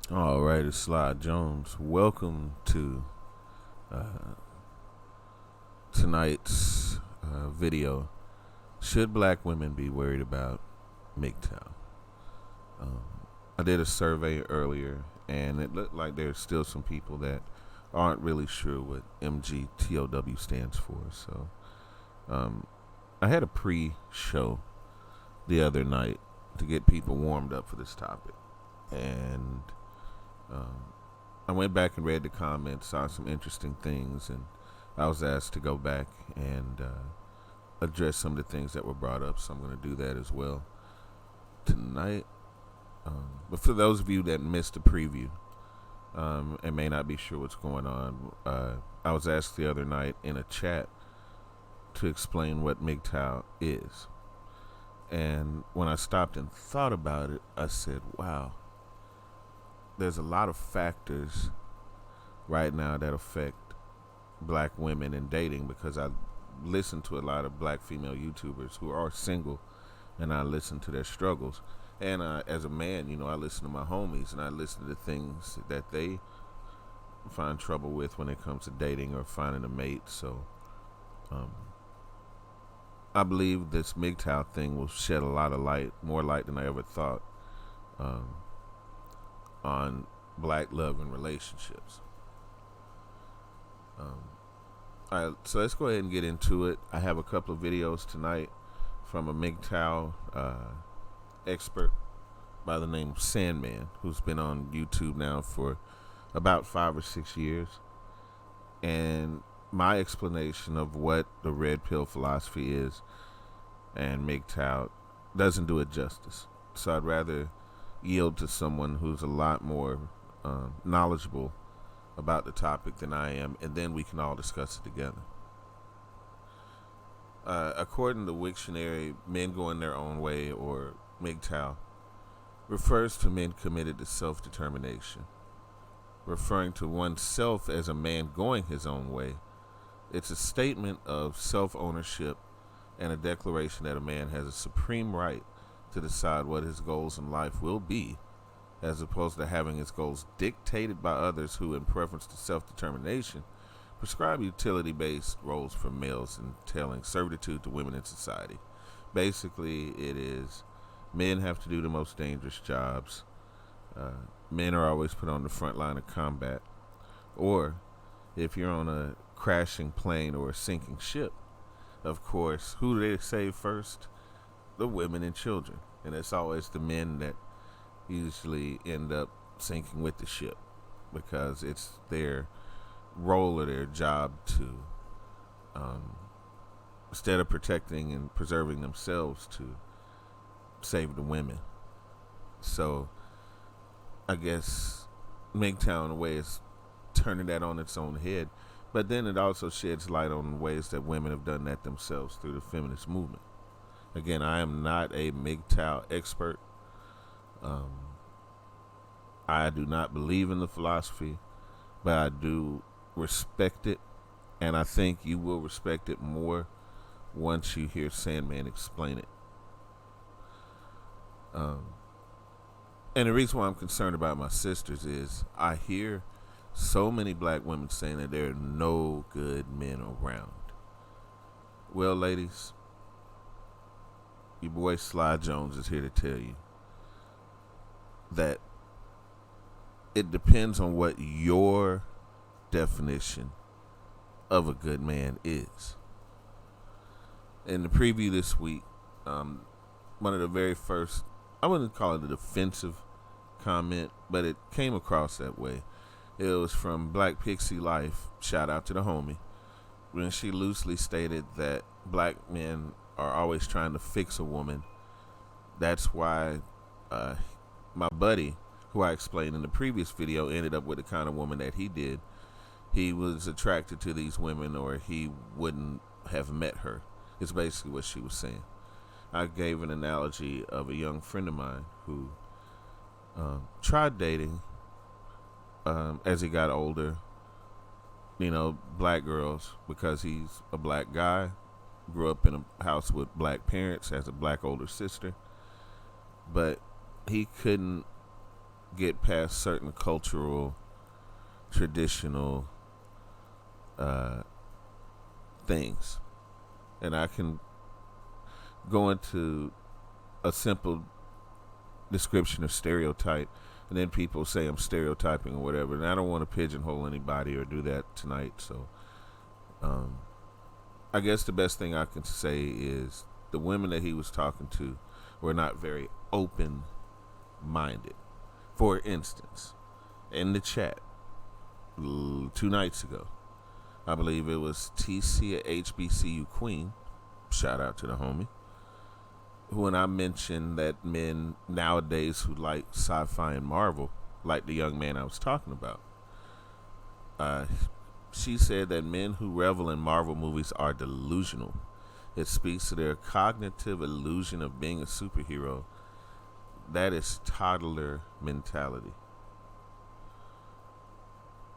All right, it's Sly Jones. Welcome to uh, tonight's video. Should black women be worried about MGTOW? Um, I did a survey earlier, and it looked like there's still some people that aren't really sure what MGTOW stands for. So I had a pre-show the other night to get people warmed up for this topic, and um, I went back and read the comments, saw some interesting things, and I was asked to go back and address some of the things that were brought up. So I'm going to do that as well tonight. But for those of you that missed the preview and may not be sure what's going on, I was asked the other night in a chat to explain what MGTOW is. And when I stopped and thought about it, I said, wow, there's a lot of factors right now that affect black women in dating, because I listen to a lot of black female YouTubers who are single, and I listen to their struggles. And as a man, I listen to my homies, and I listen to the things that they find trouble with when it comes to dating or finding a mate. So I believe this MGTOW thing will shed a lot of light, more light than I ever thought, on black love and relationships. All right, so let's go ahead and get into it. I have a couple of videos tonight from a MGTOW expert by the name Sandman, who's been on YouTube now for about 5 or 6 years. And my explanation of what the red pill philosophy is and MGTOW doesn't do it justice. So I'd rather yield to someone who's a lot more knowledgeable about the topic than I am, and then we can all discuss it together. According to Wiktionary, men going their own way, or MGTOW, refers to men committed to self-determination. Referring to oneself as a man going his own way, it's a statement of self-ownership and a declaration that a man has a supreme right to decide what his goals in life will be, as opposed to having his goals dictated by others who, in preference to self-determination, prescribe utility-based roles for males, entailing servitude to women in society. Basically, it is men have to do the most dangerous jobs. Men are always put on the front line of combat. Or, if you're on a crashing plane or a sinking ship, of course, who do they save first? The women and children. And it's always the men that usually end up sinking with the ship, because it's their role or their job to, instead of protecting and preserving themselves, to save the women. So I guess MGTOW in a way is turning that on its own head, but then it also sheds light on ways that women have done that themselves through the feminist movement. Again, I am not a MGTOW expert. I do not believe in the philosophy, but I do respect it, and I think you will respect it more once you hear Sandman explain it. And the reason why I'm concerned about my sisters is I hear so many black women saying that there are no good men around. Well, ladies, your boy Sly Jones is here to tell you that it depends on what your definition of a good man is. In the preview this week, one of the very first, I wouldn't call it a defensive comment, but it came across that way. It was from Black Pixie Life, shout out to the homie, when she loosely stated that black men are always trying to fix a woman. That's why my buddy, who I explained in the previous video, ended up with the kind of woman that he did. He was attracted to these women, or he wouldn't have met her, is basically what she was saying. I gave an analogy of a young friend of mine who tried dating as he got older, black girls, because he's a black guy, grew up in a house with black parents, has a black older sister, but he couldn't get past certain cultural, traditional things. And I can go into a simple description of stereotype, and then people say I'm stereotyping or whatever, and I don't want to pigeonhole anybody or do that tonight. So I guess the best thing I can say is the women that he was talking to were not very open minded. For instance, in the chat 2 nights ago, I believe it was TC at HBCU Queen, shout out to the homie, when I mentioned that men nowadays who like sci-fi and Marvel, like the young man I was talking about, she said that men who revel in Marvel movies are delusional. It speaks to their cognitive illusion of being a superhero. That is toddler mentality.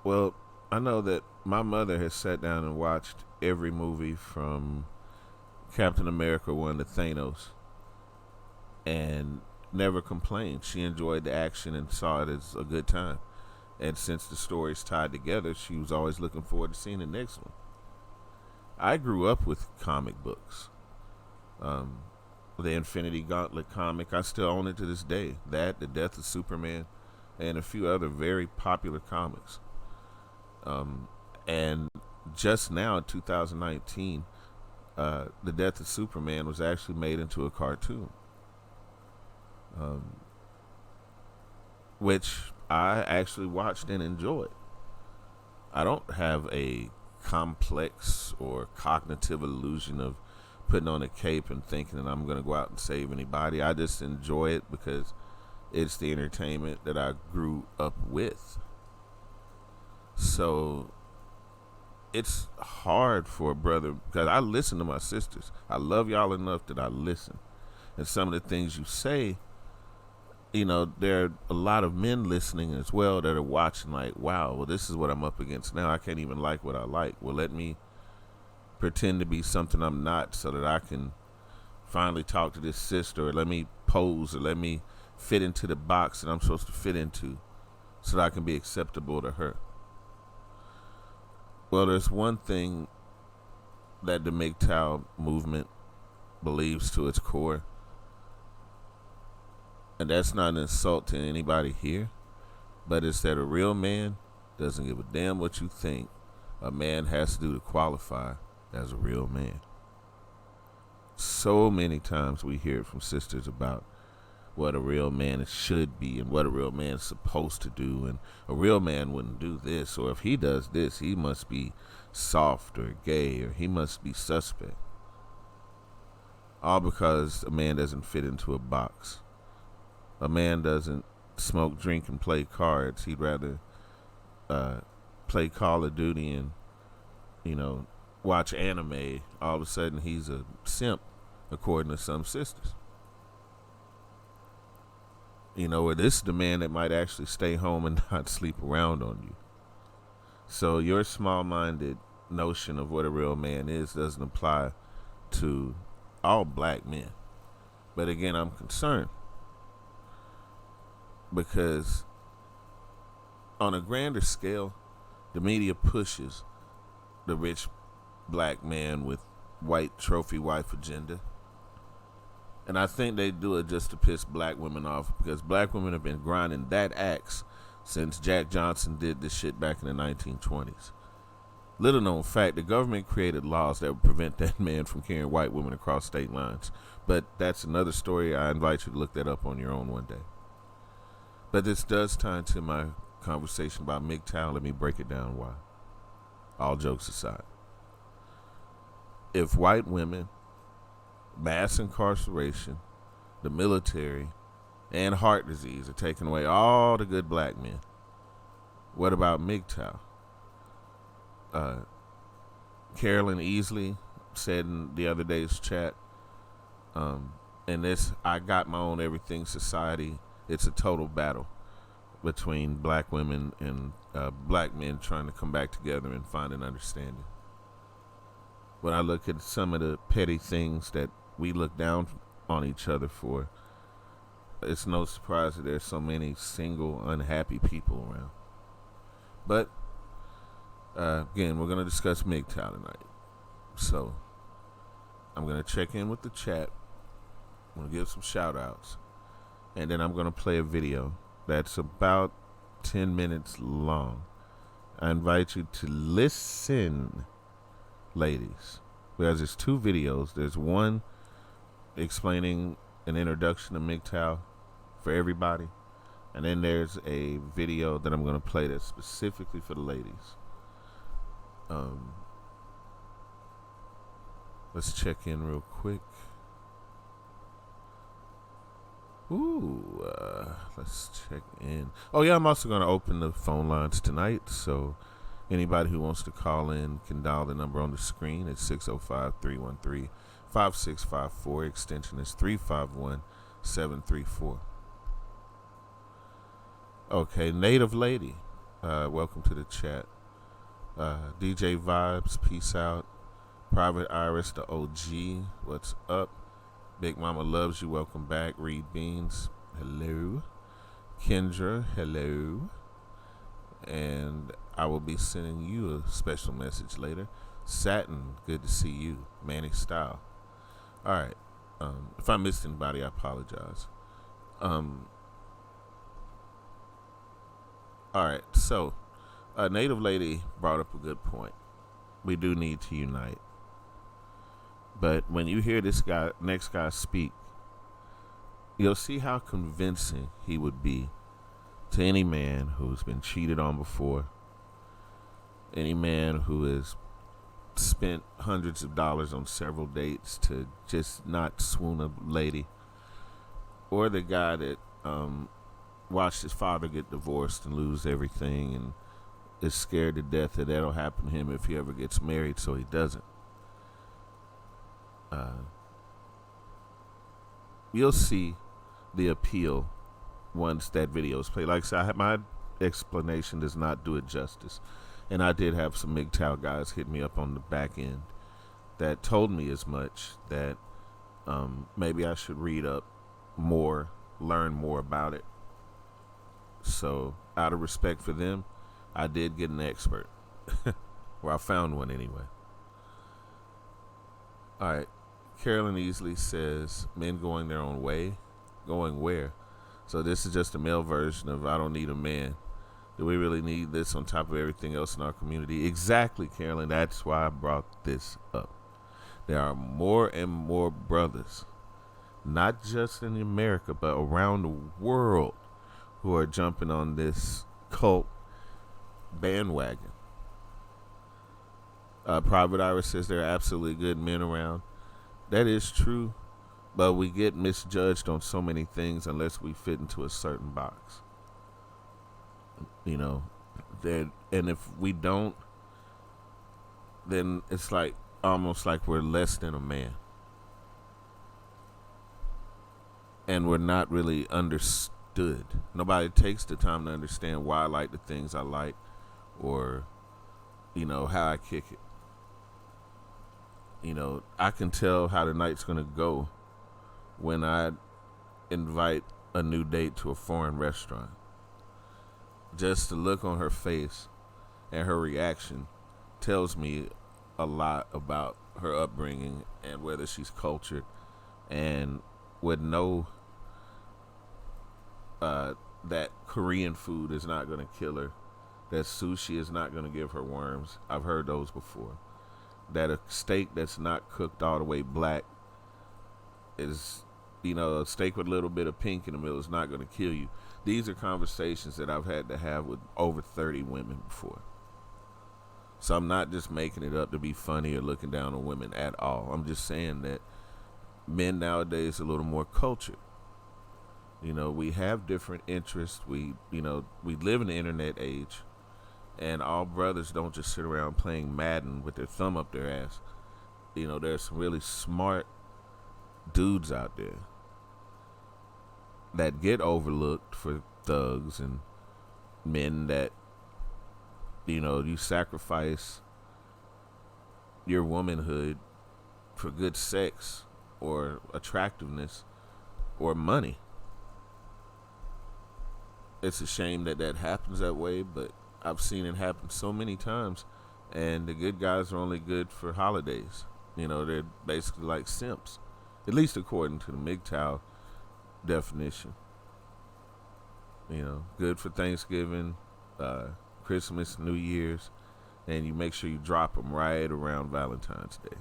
Well, I know that my mother has sat down and watched every movie from Captain America 1 to Thanos and never complained. She enjoyed the action and saw it as a good time. And since the stories tied together, she was always looking forward to seeing the next one. I grew up with comic books. The Infinity Gauntlet comic, I still own it to this day. That, The Death of Superman, and a few other very popular comics. And just now, in 2019, The Death of Superman was actually made into a cartoon. Which I actually watched and enjoyed. I don't have a complex or cognitive illusion of putting on a cape and thinking that I'm going to go out and save anybody. I just enjoy it because it's the entertainment that I grew up with. So it's hard for a brother, because I listen to my sisters. I love y'all enough that I listen. And some of the things you say, you know, there are a lot of men listening as well that are watching like, wow, well, this is what I'm up against now. I can't even like what I like. Well, let me pretend to be something I'm not so that I can finally talk to this sister, or let me pose, or let me fit into the box that I'm supposed to fit into so that I can be acceptable to her. Well, there's one thing that the MGTOW movement believes to its core, and that's not an insult to anybody here, but it's that a real man doesn't give a damn what you think a man has to do to qualify as a real man. So many times we hear it from sisters about what a real man should be and what a real man is supposed to do, and a real man wouldn't do this, or if he does this, he must be soft or gay, or he must be suspect. All because a man doesn't fit into a box. A man doesn't smoke, drink, and play cards. He'd rather play Call of Duty and, you know, watch anime. All of a sudden he's a simp, according to some sisters. You know, or this is the man that might actually stay home and not sleep around on you. So your small-minded notion of what a real man is doesn't apply to all black men. But again, I'm concerned because on a grander scale, the media pushes the rich black man with white trophy wife agenda. And I think they do it just to piss black women off, because black women have been grinding that axe since Jack Johnson did this shit back in the 1920s. Little known fact, the government created laws that would prevent that man from carrying white women across state lines. But that's another story. I invite you to look that up on your own one day. But this does tie into my conversation about MGTOW. Let me break it down why. All jokes aside. If white women, mass incarceration, the military, and heart disease are taking away all the good black men, what about MGTOW? Carolyn Easley said in the other day's chat, and this, I got my own everything society. It's a total battle between black women and black men trying to come back together and find an understanding. When I look at some of the petty things that we look down on each other for, it's no surprise that there's so many single, unhappy people around. But again, we're gonna discuss MGTOW tonight. So I'm gonna check in with the chat. I'm gonna give some shout outs, and then I'm gonna play a video that's about 10 minutes long. I invite you to listen, ladies, because there's two videos. There's one explaining an introduction to MGTOW for everybody, and then there's a video that I'm going to play that's specifically for the ladies. Let's check in real quick. Let's check in. Oh yeah, I'm also going to open the phone lines tonight, so anybody who wants to call in can dial the number on the screen at 605-313-5654. Extension is 351-734. Okay, Native Lady, welcome to the chat. DJ Vibes, peace out. Private Iris, the OG, what's up? Big Mama loves you, welcome back. Reed Beans, hello. Kendra, hello. And I will be sending you a special message later. Satin, good to see you. Manny Style. All right. If I missed anybody, I apologize. All right. So, Native Lady brought up a good point. We do need to unite. But when you hear this next guy speak, you'll see how convincing he would be to any man who's been cheated on before, any man who has spent hundreds of dollars on several dates to just not swoon a lady, or the guy that watched his father get divorced and lose everything and is scared to death that that'll happen to him if he ever gets married, so he doesn't. You'll see the appeal once that video is played. Like I said, my explanation does not do it justice. And I did have some MGTOW guys hit me up on the back end that told me as much, that maybe I should read up more, learn more about it. So out of respect for them, I did get an expert. Or I found one anyway. All right. Carolyn Easley says, men going their own way. Going where? So this is just a male version of I don't need a man. Do we really need this on top of everything else in our community? Exactly, Carolyn. That's why I brought this up. There are more and more brothers, not just in America, but around the world, who are jumping on this cult bandwagon. Private Iris says there are absolutely good men around. That is true, but we get misjudged on so many things unless we fit into a certain box. You know, and if we don't, then it's like almost like we're less than a man. And we're not really understood. Nobody takes the time to understand why I like the things I like, or, you know, how I kick it. You know, I can tell how the night's going to go when I invite a new date to a foreign restaurant. Just the look on her face and her reaction tells me a lot about her upbringing and whether she's cultured, and would know that Korean food is not going to kill her, that sushi is not going to give her worms. I've heard those before. That a steak that's not cooked all the way black is, you know, a steak with a little bit of pink in the middle is not going to kill you. These are conversations that I've had to have with over 30 women before. So I'm not just making it up to be funny or looking down on women at all. I'm just saying that men nowadays are a little more cultured. You know, we have different interests. We live in the internet age. And all brothers don't just sit around playing Madden with their thumb up their ass. You know, there's some really smart dudes out there that get overlooked for thugs and men that, you know, you sacrifice your womanhood for good sex or attractiveness or money. it's a shame that that happens that way, but I've seen it happen so many times. And the good guys are only good for holidays. They're basically like simps, at least according to the MGTOW definition. Good for Thanksgiving, Christmas, New Year's, and you make sure you drop them right around Valentine's Day.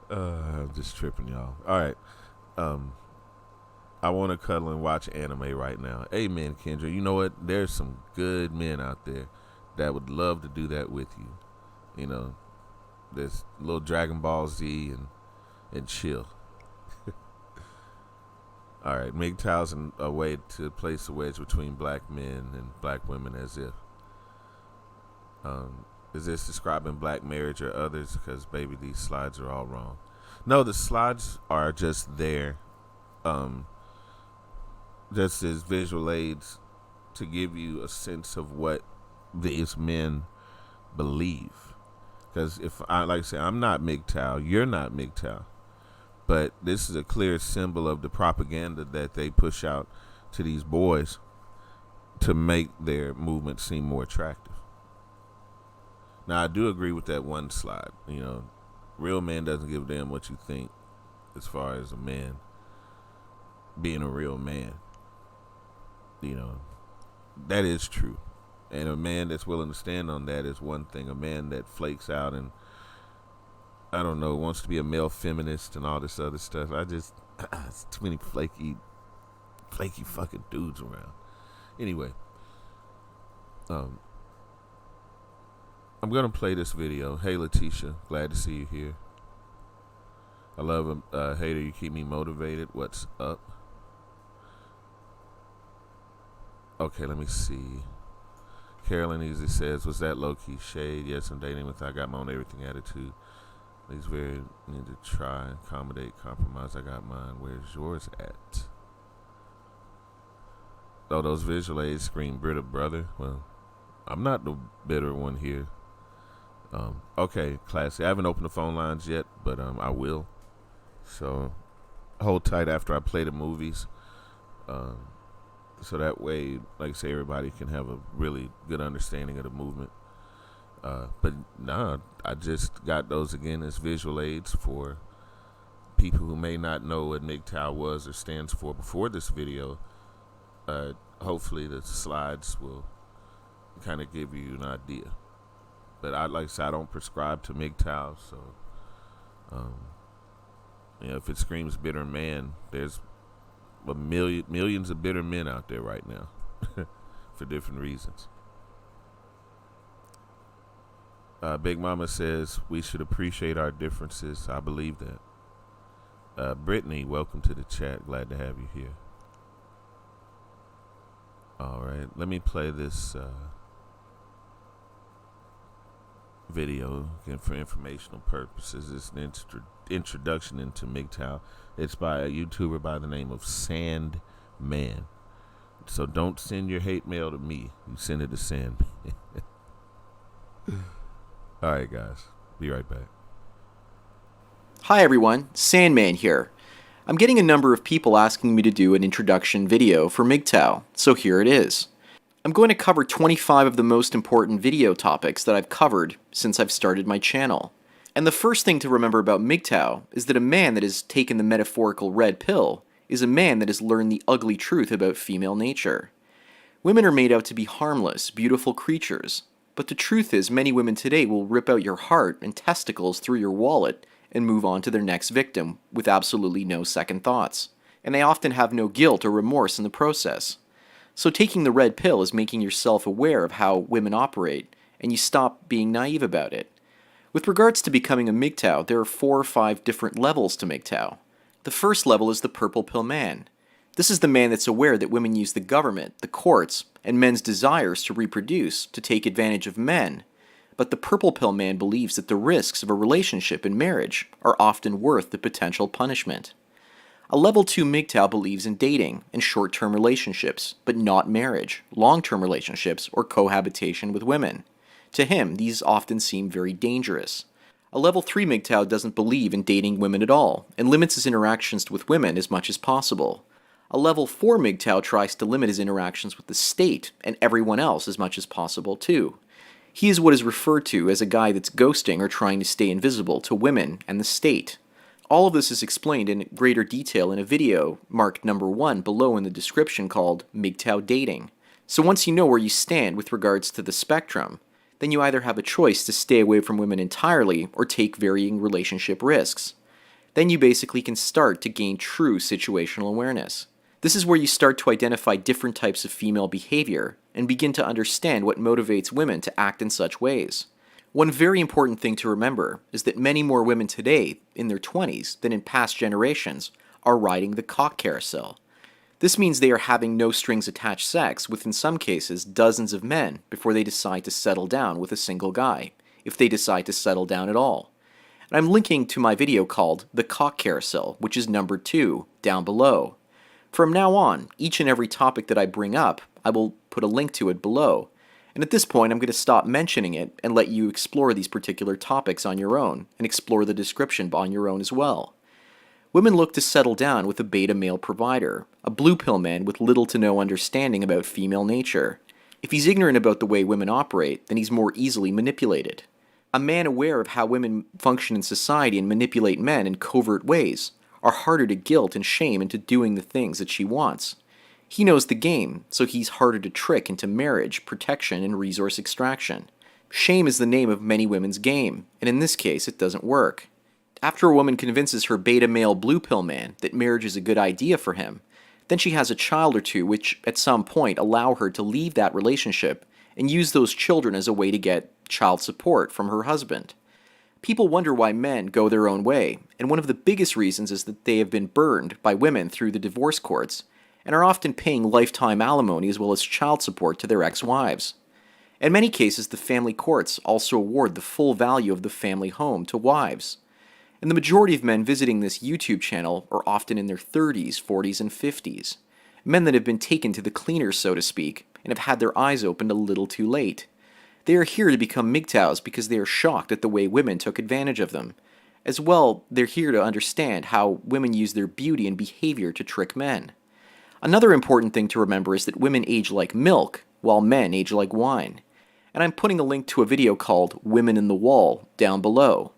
I'm just tripping, y'all. All right. I want to cuddle and watch anime right now. Amen, Kendra. You know what? There's some good men out there that would love to do that with you. There's little Dragon Ball Z and chill. All right, MGTOW's a way to place a wedge between black men and black women, as if. Is this describing black marriage or others? Because, baby, these slides are all wrong. No, the slides are just there, just as visual aids to give you a sense of what these men believe. Because like I say, I'm not MGTOW, you're not MGTOW. But this is a clear symbol of the propaganda that they push out to these boys to make their movement seem more attractive. Now, I do agree with that one slide. Real man doesn't give a damn what you think as far as a man being a real man. That is true. And a man that's willing to stand on that is one thing. A man that flakes out and, I don't know, wants to be a male feminist and all this other stuff. It's too many flaky fucking dudes around. Anyway, I'm going to play this video. Hey, Letitia, glad to see you here. I love Hater, you keep me motivated. What's up? Okay, let me see. Carolyn Easy says, was that low-key shade? Yes, I'm dating with I got my own everything attitude. He's very need to try, accommodate, compromise. I got mine. Where's yours at? Oh, those visual aids scream bitter brother. Well, I'm not the bitter one here. Okay, classy. I haven't opened the phone lines yet, but I will. So hold tight after I play the movies. So that way, like I say, everybody can have a really good understanding of the movement. But nah, I just got those again as visual aids for people who may not know what MGTOW was or stands for before this video. Hopefully the slides will kind of give you an idea. But like I said, I don't prescribe to MGTOW, so if it screams bitter man, there's millions of bitter men out there right now for different reasons. Big Mama says we should appreciate our differences. I believe that. Brittany, welcome to the chat. Glad to have you here. All right, let me play this video again for informational purposes. It's an introduction into MGTOW. It's by a YouTuber by the name of Sandman. So don't send your hate mail to me. You send it to Sandman. All right, guys. Be right back. Hi, everyone. Sandman here. I'm getting a number of people asking me to do an introduction video for MGTOW, so here it is. I'm going to cover 25 of the most important video topics that I've covered since I've started my channel. And the first thing to remember about MGTOW is that a man that has taken the metaphorical red pill is a man that has learned the ugly truth about female nature. Women are made out to be harmless, beautiful creatures, but the truth is many women today will rip out your heart and testicles through your wallet and move on to their next victim with absolutely no second thoughts. And they often have no guilt or remorse in the process. So taking the red pill is making yourself aware of how women operate, and you stop being naive about it. With regards to becoming a MGTOW, there are 4 or 5 different levels to MGTOW. The first level is the purple pill man. This is the man that's aware that women use the government, the courts, and men's desires to reproduce to take advantage of men. But the purple pill man believes that the risks of a relationship and marriage are often worth the potential punishment. A level 2 MGTOW believes in dating and short-term relationships, but not marriage, long-term relationships, or cohabitation with women. To him, these often seem very dangerous. A level 3 MGTOW doesn't believe in dating women at all, and limits his interactions with women as much as possible. A level 4 MGTOW tries to limit his interactions with the state and everyone else as much as possible too. He is what is referred to as a guy that's ghosting or trying to stay invisible to women and the state. All of this is explained in greater detail in a video marked number 1 below in the description called MGTOW Dating. So once you know where you stand with regards to the spectrum, then you either have a choice to stay away from women entirely or take varying relationship risks. Then you basically can start to gain true situational awareness. This is where you start to identify different types of female behavior and begin to understand what motivates women to act in such ways. One very important thing to remember is that many more women today, in their 20s, than in past generations, are riding the cock carousel. This means they are having no strings attached sex with, in some cases, dozens of men before they decide to settle down with a single guy, if they decide to settle down at all. And I'm linking to my video called The Cock Carousel, which is number 2, down below. From now on, each and every topic that I bring up, I will put a link to it below. And at this point, I'm going to stop mentioning it and let you explore these particular topics on your own, and explore the description on your own as well. Women look to settle down with a beta male provider, a blue pill man with little to no understanding about female nature. If he's ignorant about the way women operate, then he's more easily manipulated. A man aware of how women function in society and manipulate men in covert ways are harder to guilt and shame into doing the things that she wants. He knows the game, so he's harder to trick into marriage, protection, and resource extraction. Shame is the name of many women's game, and in this case, it doesn't work. After a woman convinces her beta male blue pill man that marriage is a good idea for him, then she has a child or two which at some point allow her to leave that relationship and use those children as a way to get child support from her husband. People wonder why men go their own way, and one of the biggest reasons is that they have been burned by women through the divorce courts and are often paying lifetime alimony as well as child support to their ex-wives. In many cases, the family courts also award the full value of the family home to wives. And the majority of men visiting this YouTube channel are often in their 30s, 40s, and 50s. Men that have been taken to the cleaners, so to speak, and have had their eyes opened a little too late. They are here to become MGTOWs because they are shocked at the way women took advantage of them. As well, they're here to understand how women use their beauty and behavior to trick men. Another important thing to remember is that women age like milk, while men age like wine. And I'm putting a link to a video called Women in the Wall down below.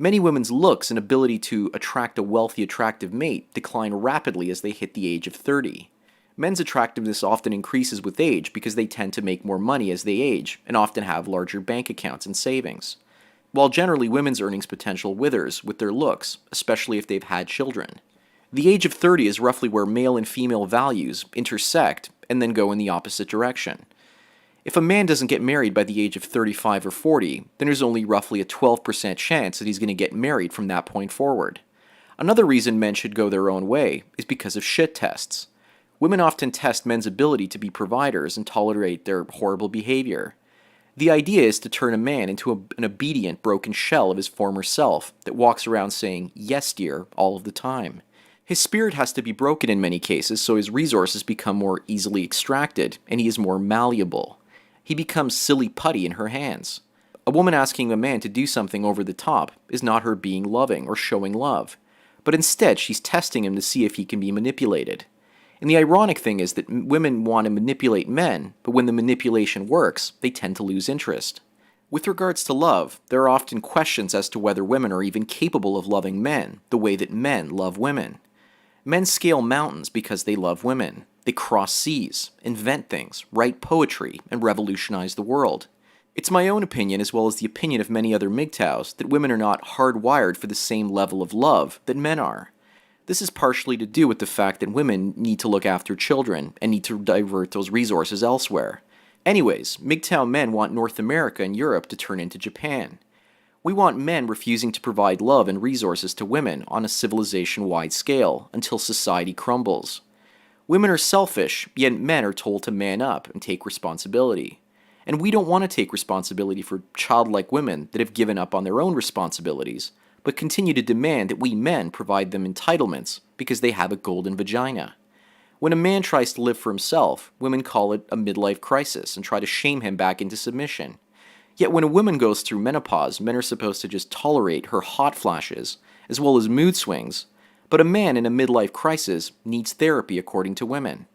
Many women's looks and ability to attract a wealthy, attractive mate decline rapidly as they hit the age of 30. Men's attractiveness often increases with age because they tend to make more money as they age and often have larger bank accounts and savings. While generally women's earnings potential withers with their looks, especially if they've had children. The age of 30 is roughly where male and female values intersect and then go in the opposite direction. If a man doesn't get married by the age of 35 or 40, then there's only roughly a 12% chance that he's going to get married from that point forward. Another reason men should go their own way is because of shit tests. Women often test men's ability to be providers and tolerate their horrible behavior. The idea is to turn a man into an obedient, broken shell of his former self that walks around saying, "Yes, dear," all of the time. His spirit has to be broken in many cases so his resources become more easily extracted and he is more malleable. He becomes silly putty in her hands. A woman asking a man to do something over the top is not her being loving or showing love, but instead she's testing him to see if he can be manipulated. And the ironic thing is that women want to manipulate men, but when the manipulation works, they tend to lose interest. With regards to love, there are often questions as to whether women are even capable of loving men the way that men love women. Men scale mountains because they love women. They cross seas, invent things, write poetry, and revolutionize the world. It's my own opinion, as well as the opinion of many other MGTOWs, that women are not hardwired for the same level of love that men are. This is partially to do with the fact that women need to look after children and need to divert those resources elsewhere. Anyways, MGTOW men want North America and Europe to turn into Japan. We want men refusing to provide love and resources to women on a civilization-wide scale until society crumbles. Women are selfish, yet men are told to man up and take responsibility. And we don't want to take responsibility for childlike women that have given up on their own responsibilities, but continue to demand that we men provide them entitlements because they have a golden vagina. When a man tries to live for himself, women call it a midlife crisis and try to shame him back into submission. Yet when a woman goes through menopause, men are supposed to just tolerate her hot flashes, as well as mood swings, but a man in a midlife crisis needs therapy according to women.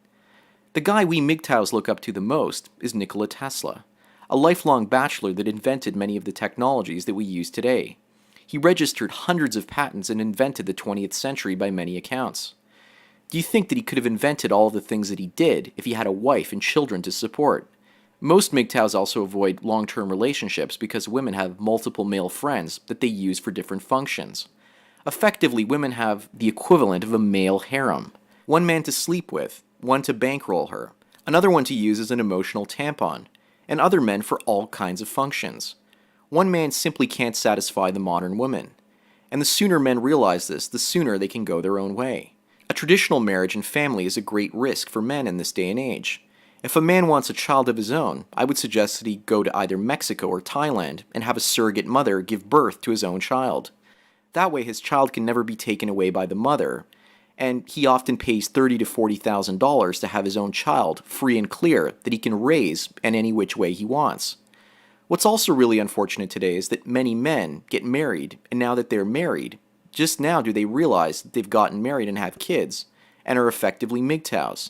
The guy we MGTOWs look up to the most is Nikola Tesla, a lifelong bachelor that invented many of the technologies that we use today. He registered hundreds of patents and invented the 20th century by many accounts. Do you think that he could have invented all of the things that he did if he had a wife and children to support? Most MGTOWs also avoid long-term relationships because women have multiple male friends that they use for different functions. Effectively, women have the equivalent of a male harem. One man to sleep with, one to bankroll her, another one to use as an emotional tampon, and other men for all kinds of functions. One man simply can't satisfy the modern woman. And the sooner men realize this, the sooner they can go their own way. A traditional marriage and family is a great risk for men in this day and age. If a man wants a child of his own, I would suggest that he go to either Mexico or Thailand and have a surrogate mother give birth to his own child. That way his child can never be taken away by the mother, and he often pays $30,000 to $40,000 to have his own child free and clear that he can raise in any which way he wants. What's also really unfortunate today is that many men get married, and now that they're married, just now do they realize that they've gotten married and have kids, and are effectively MGTOWs.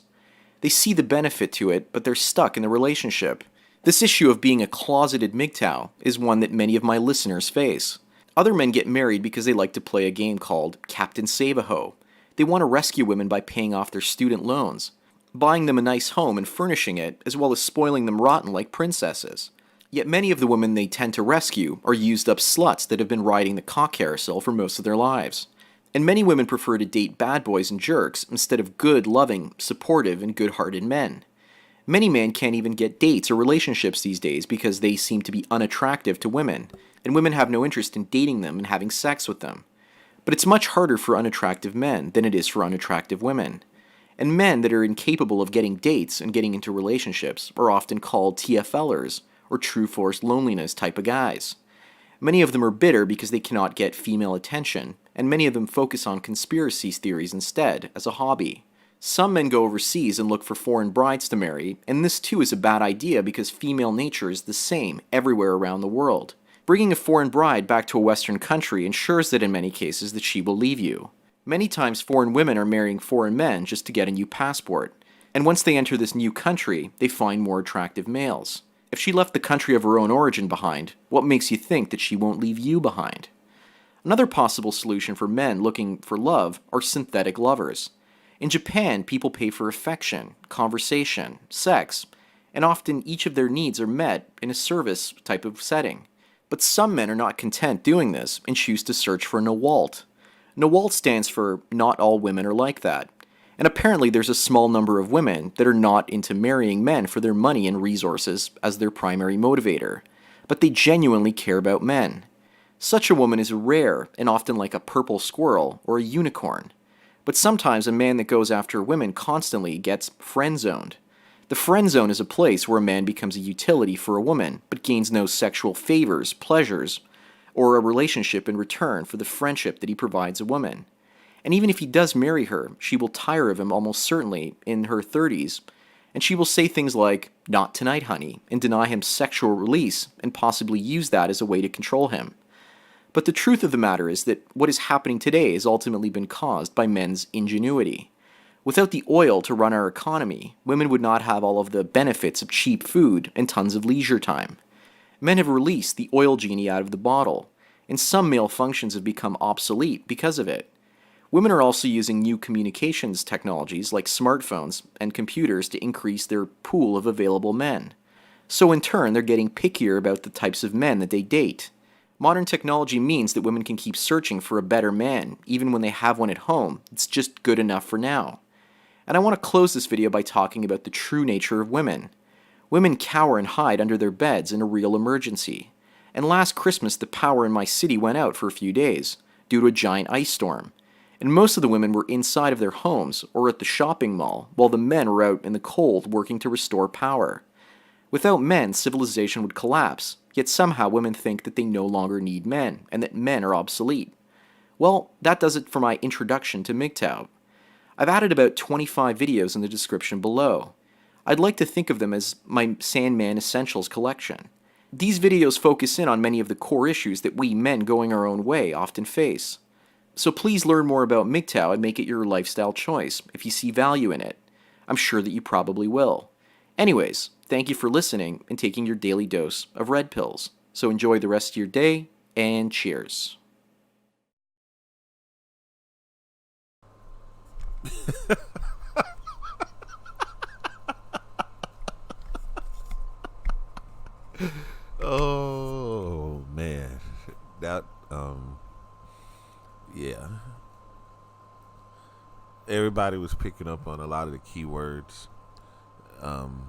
They see the benefit to it, but they're stuck in the relationship. This issue of being a closeted MGTOW is one that many of my listeners face. Other men get married because they like to play a game called Captain Save-A-Ho. They want to rescue women by paying off their student loans, buying them a nice home and furnishing it, as well as spoiling them rotten like princesses. Yet many of the women they tend to rescue are used-up sluts that have been riding the cock carousel for most of their lives. And many women prefer to date bad boys and jerks instead of good, loving, supportive, and good-hearted men. Many men can't even get dates or relationships these days because they seem to be unattractive to women, and women have no interest in dating them and having sex with them. But it's much harder for unattractive men than it is for unattractive women. And men that are incapable of getting dates and getting into relationships are often called TFLers, or true forced loneliness type of guys. Many of them are bitter because they cannot get female attention, and many of them focus on conspiracy theories instead, as a hobby. Some men go overseas and look for foreign brides to marry, and this too is a bad idea because female nature is the same everywhere around the world. Bringing a foreign bride back to a Western country ensures that in many cases that she will leave you. Many times foreign women are marrying foreign men just to get a new passport, and once they enter this new country, they find more attractive males. If she left the country of her own origin behind, what makes you think that she won't leave you behind? Another possible solution for men looking for love are synthetic lovers. In Japan, people pay for affection, conversation, sex, and often each of their needs are met in a service type of setting. But some men are not content doing this and choose to search for NAWALT. NAWALT stands for Not All Women Are Like That. And apparently there's a small number of women that are not into marrying men for their money and resources as their primary motivator, but they genuinely care about men. Such a woman is rare and often like a purple squirrel or a unicorn. But sometimes a man that goes after women constantly gets friend-zoned. The friend zone is a place where a man becomes a utility for a woman, but gains no sexual favors, pleasures, or a relationship in return for the friendship that he provides a woman. And even if he does marry her, she will tire of him almost certainly in her 30s, and she will say things like, "Not tonight, honey," and deny him sexual release and possibly use that as a way to control him. But the truth of the matter is that what is happening today has ultimately been caused by men's ingenuity. Without the oil to run our economy, women would not have all of the benefits of cheap food and tons of leisure time. Men have released the oil genie out of the bottle, and some male functions have become obsolete because of it. Women are also using new communications technologies like smartphones and computers to increase their pool of available men. So in turn, they're getting pickier about the types of men that they date. Modern technology means that women can keep searching for a better man, even when they have one at home. It's just good enough for now. And I want to close this video by talking about the true nature of women. Women cower and hide under their beds in a real emergency. And last Christmas, the power in my city went out for a few days due to a giant ice storm. And most of the women were inside of their homes or at the shopping mall, while the men were out in the cold working to restore power. Without men, civilization would collapse, yet somehow women think that they no longer need men, and that men are obsolete. Well, that does it for my introduction to MGTOW. I've added about 25 videos in the description below. I'd like to think of them as my Sandman Essentials collection. These videos focus in on many of the core issues that we men going our own way often face. So please learn more about MGTOW and make it your lifestyle choice if you see value in it. I'm sure that you probably will. Anyways, thank you for listening and taking your daily dose of red pills. So enjoy the rest of your day, and cheers. Oh man, that yeah. Everybody was picking up on a lot of the keywords um,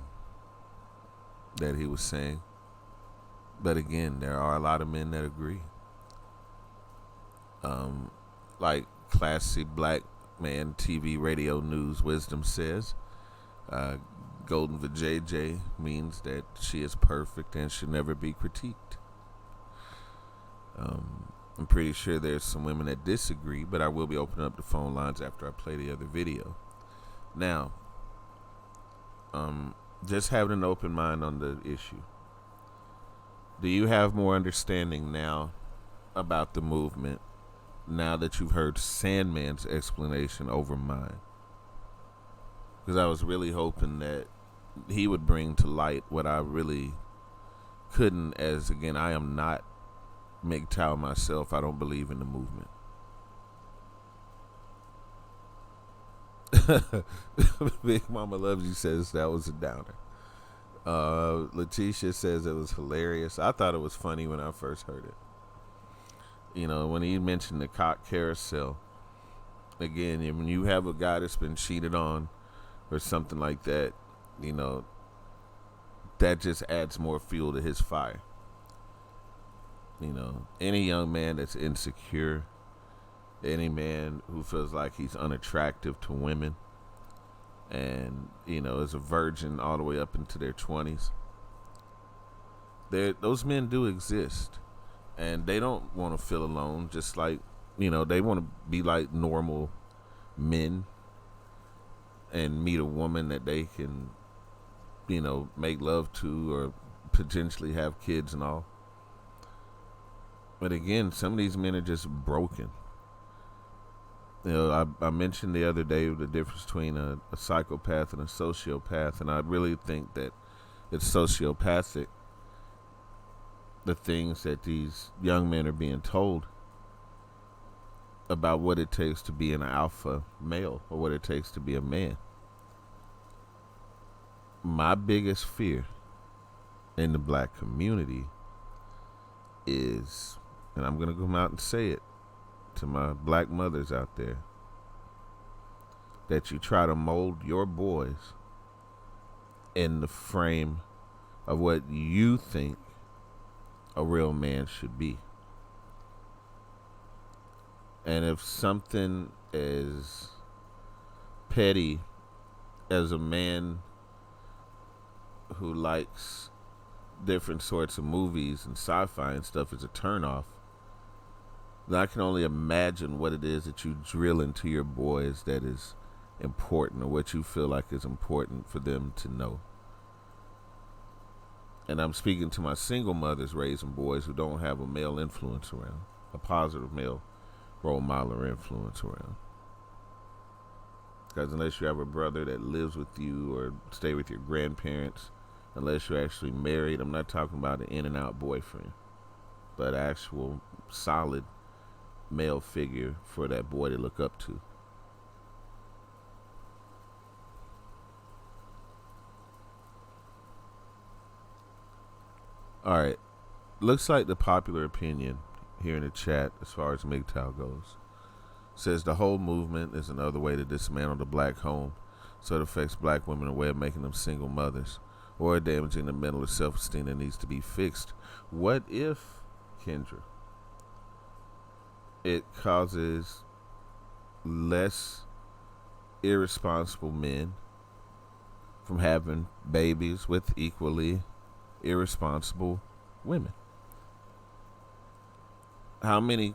that he was saying, but again, there are a lot of men that agree. Like classy black man TV radio news wisdom says, uh, golden vajayjay means that she is perfect and should never be critiqued. I'm pretty sure there's some women that disagree, but I will be opening up the phone lines after I play the other video. Now, just having an open mind on the issue. Do you have more understanding now about the movement now that you've heard Sandman's explanation over mine? Because I was really hoping that he would bring to light what I really couldn't, as again, I am not MGTOW myself. I don't believe in the movement. Big Mama Loves You says that was a downer. Letitia says it was hilarious. I thought it was funny when I first heard it. You know, when he mentioned the cock carousel. Again, when you have a guy that's been cheated on or something like that, you know, that just adds more fuel to his fire. You know, any young man that's insecure, any man who feels like he's unattractive to women and, you know, is a virgin all the way up into their 20s, those men do exist. And they don't want to feel alone, just like, you know, they want to be like normal men and meet a woman that they can, you know, make love to or potentially have kids and all. But again, some of these men are just broken. You know, I mentioned the other day the difference between a psychopath and a sociopath, and I really think that it's sociopathic, the things that these young men are being told about what it takes to be an alpha male or what it takes to be a man. My biggest fear in the black community is, and I'm going to come out and say it to my black mothers out there, that you try to mold your boys in the frame of what you think a real man should be. And if something as petty as a man who likes different sorts of movies and sci-fi and stuff is a turnoff, then I can only imagine what it is that you drill into your boys that is important, or what you feel like is important for them to know. And I'm speaking to my single mothers raising boys who don't have a male influence around, a positive male role model or influence around. Because unless you have a brother that lives with you or stay with your grandparents, unless you're actually married, I'm not talking about an in and out boyfriend, but actual solid male figure for that boy to look up to. All right. Looks like the popular opinion here in the chat, as far as MGTOW goes, says the whole movement is another way to dismantle the black home, so it affects black women in a way of making them single mothers, or damaging the mental or self-esteem that needs to be fixed. What if, Kendra, it causes less irresponsible men from having babies with equally irresponsible women? How many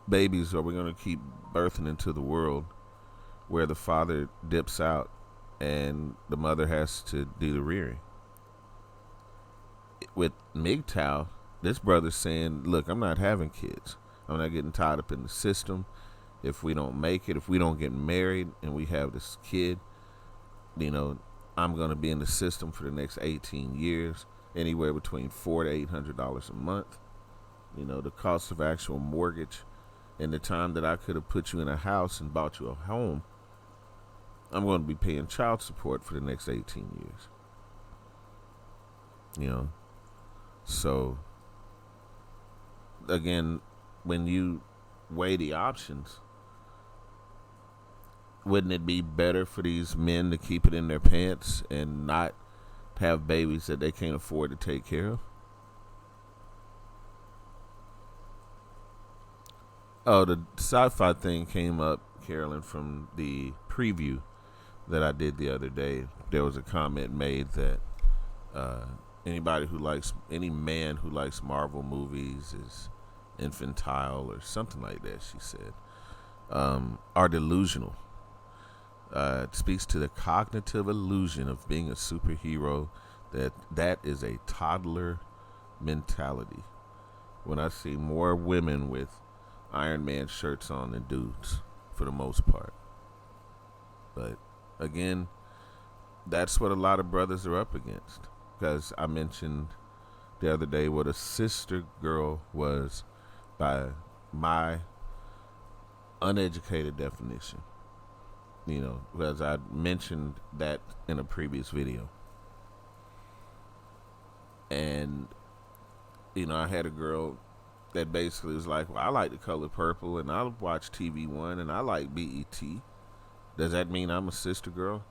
babies are we going to keep birthing into the world where the father dips out and the mother has to do the rearing? with MGTOW, this brother's saying, look, I'm not having kids. I'm not getting tied up in the system. If we don't make it, if we don't get married and we have this kid, I'm going to be in the system for the next 18 years, anywhere between $400 to $800 a month. The cost of actual mortgage and the time that I could have put you in a house and bought you a home, I'm going to be paying child support for the next 18 years. So again, when you weigh the options, wouldn't it be better for these men to keep it in their pants and not have babies that they can't afford to take care of? Oh, the sci-fi thing came up, Carolyn, from the preview that I did the other day. There was a comment made that any man who likes Marvel movies is infantile or something like that, she said, are delusional. It speaks to the cognitive illusion of being a superhero, that is a toddler mentality. When I see more women with Iron Man shirts on than dudes, for the most part. But again, that's what a lot of brothers are up against. Because I mentioned the other day what a sister girl was by my uneducated definition. Because I mentioned that in a previous video. And, I had a girl that basically was like, well, I like the color purple and I watch TV One and I like BET. Does that mean I'm a sister girl?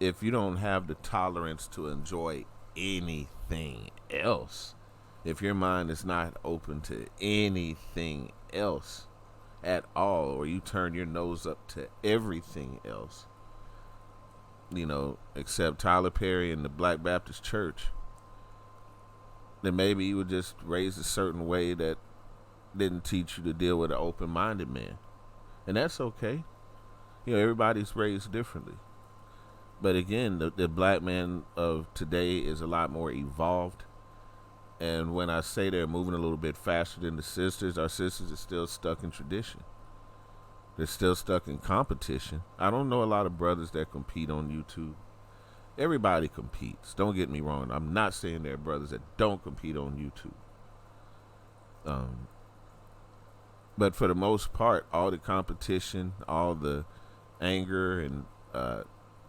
If you don't have the tolerance to enjoy anything else, if your mind is not open to anything else at all, or you turn your nose up to everything else, except Tyler Perry and the Black Baptist Church, then maybe you were just raised a certain way that didn't teach you to deal with an open-minded man. And that's okay. Everybody's raised differently. But again, the black man of today is a lot more evolved. And when I say they're moving a little bit faster than the sisters, our sisters are still stuck in tradition. They're still stuck in competition. I don't know a lot of brothers that compete on YouTube. Everybody competes. Don't get me wrong. I'm not saying there are brothers that don't compete on YouTube. But for the most part, all the competition, all the anger and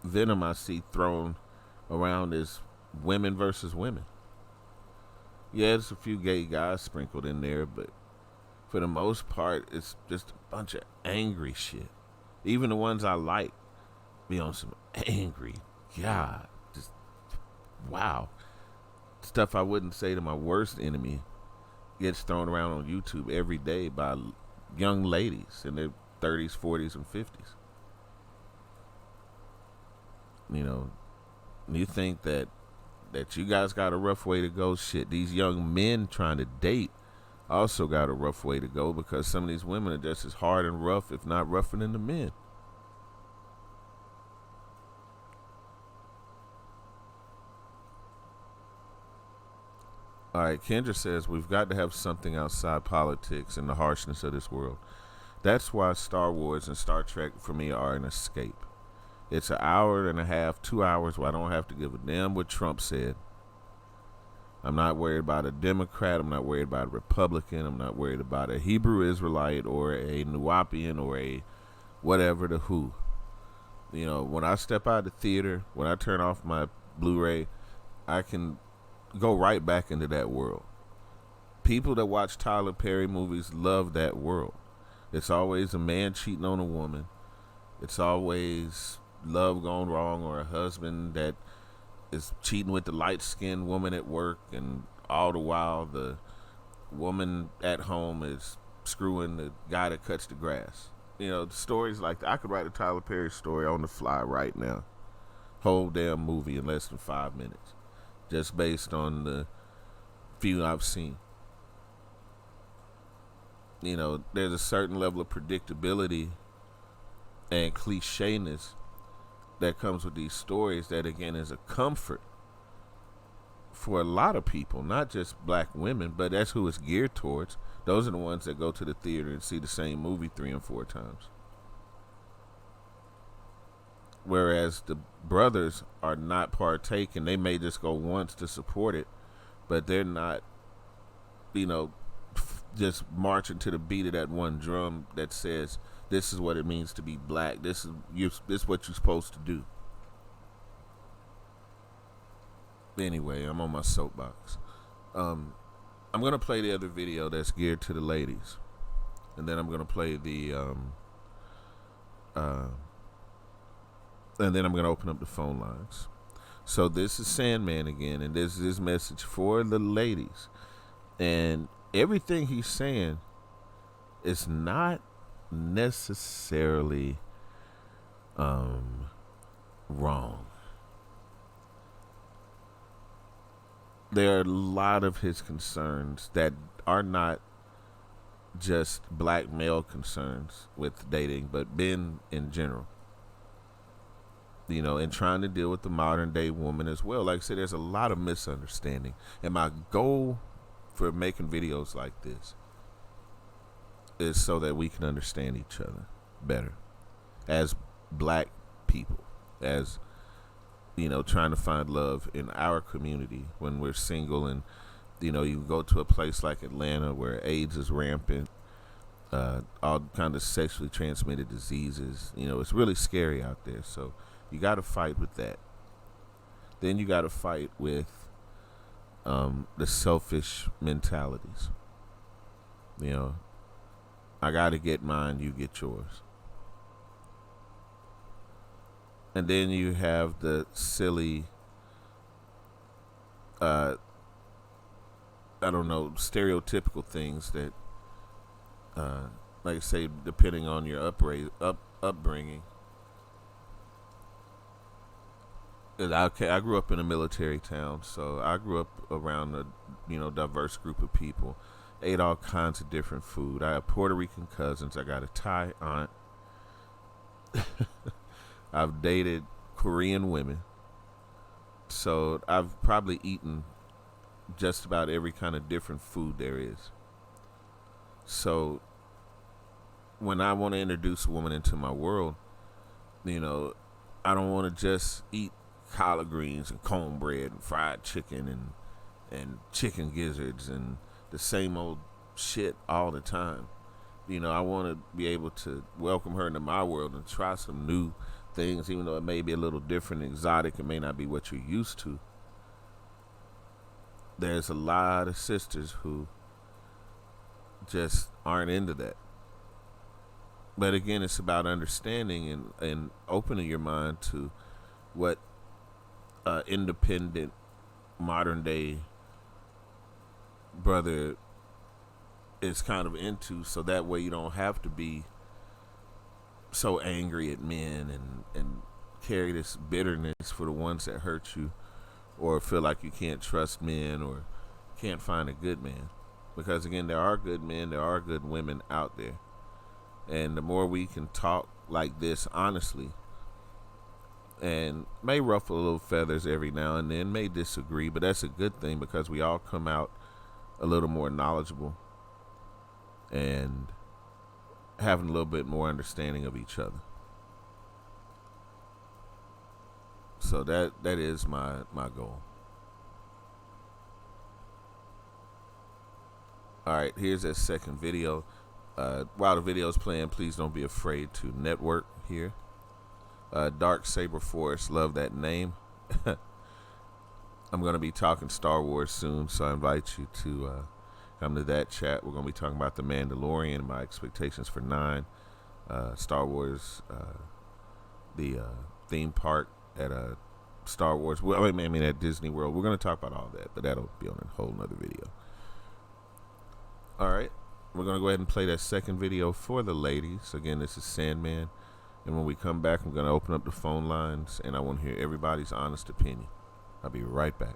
venom I see thrown around is women versus women. Yeah, there's a few gay guys sprinkled in there, but for the most part, it's just a bunch of angry shit. Even the ones I like be on some angry, God, just wow. Stuff I wouldn't say to my worst enemy gets thrown around on YouTube every day by young ladies in their 30s, 40s, and 50s. You think that you guys got a rough way to go. Shit, these young men trying to date also got a rough way to go, because some of these women are just as hard and rough, if not rougher than the men. All right, Kendra says, we've got to have something outside politics and the harshness of this world. That's why Star Wars and Star Trek for me are an escape. It's an hour and a half, 2 hours where I don't have to give a damn what Trump said. I'm not worried about a Democrat. I'm not worried about a Republican. I'm not worried about a Hebrew Israelite or a Nuwapian or a whatever the who. When I step out of the theater, when I turn off my Blu-ray, I can go right back into that world. People that watch Tyler Perry movies love that world. It's always a man cheating on a woman. It's always love gone wrong, or a husband that is cheating with the light-skinned woman at work, and all the while the woman at home is screwing the guy that cuts the grass. Stories like that. I could write a Tyler Perry story on the fly right now. Whole damn movie in less than 5 minutes, just based on the few I've seen. There's a certain level of predictability and clichéness that comes with these stories that, again, is a comfort. for a lot of people, not just black women, but that's who it's geared towards. Those are the ones that go to the theater and see the same movie 3 and 4 times. Whereas the brothers are not partaking. They may just go once to support it, but they're not, you know, just marching to the beat of that one drum that says, "This is what it means to be black. This is what you're supposed to do." Anyway, I'm on my soapbox. I'm gonna play the other video that's geared to the ladies, and then I'm gonna play and then I'm gonna open up the phone lines. So this is Sandman again, and this is his message for the ladies. And everything he's saying is not necessarily wrong. There are a lot of his concerns that are not just black male concerns with dating, but men in general. And trying to deal with the modern day woman as well. Like I said, there's a lot of misunderstanding. And my goal for making videos like this is so that we can understand each other better as black people, as, trying to find love in our community when we're single. And, you go to a place like Atlanta where AIDS is rampant, all kind of sexually transmitted diseases. It's really scary out there. So you got to fight with that. Then you got to fight with the selfish mentalities. I got to get mine, you get yours. And then you have the silly, stereotypical things that, like I say, depending on your upbringing. I grew up in a military town, so I grew up around a diverse group of people. Ate all kinds of different food. I have Puerto Rican cousins. I got a Thai aunt. I've dated Korean women. So I've probably eaten just about every kind of different food there is. So when I want to introduce a woman into my world, I don't want to just eat collard greens and cornbread and fried chicken and chicken gizzards and the same old shit all the time. I want to be able to welcome her into my world and try some new things, even though it may be a little different, exotic. It may not be what you're used to. There's a lot of sisters who just aren't into that. But again, it's about understanding and opening your mind to what independent modern day brother is kind of into, so that way you don't have to be so angry at men and carry this bitterness for the ones that hurt you, or feel like you can't trust men or can't find a good man. Because again, there are good men, there are good women out there. And the more we can talk like this honestly, and may ruffle a little feathers every now and then, may disagree, but that's a good thing because we all come out a little more knowledgeable and having a little bit more understanding of each other. So that is my goal. Alright, here's that second video. While the video is playing, please don't be afraid to network here. Dark Saber Forest, love that name. I'm going to be talking Star Wars soon, so I invite you to come to that chat. We're going to be talking about The Mandalorian, my expectations for 9, Star Wars, the theme park at Star Wars. Well, I mean at Disney World. We're going to talk about all that, but that'll be on a whole nother video. All right, we're going to go ahead and play that second video for the ladies. Again, this is Sandman. And when we come back, I'm going to open up the phone lines, and I want to hear everybody's honest opinion. I'll be right back.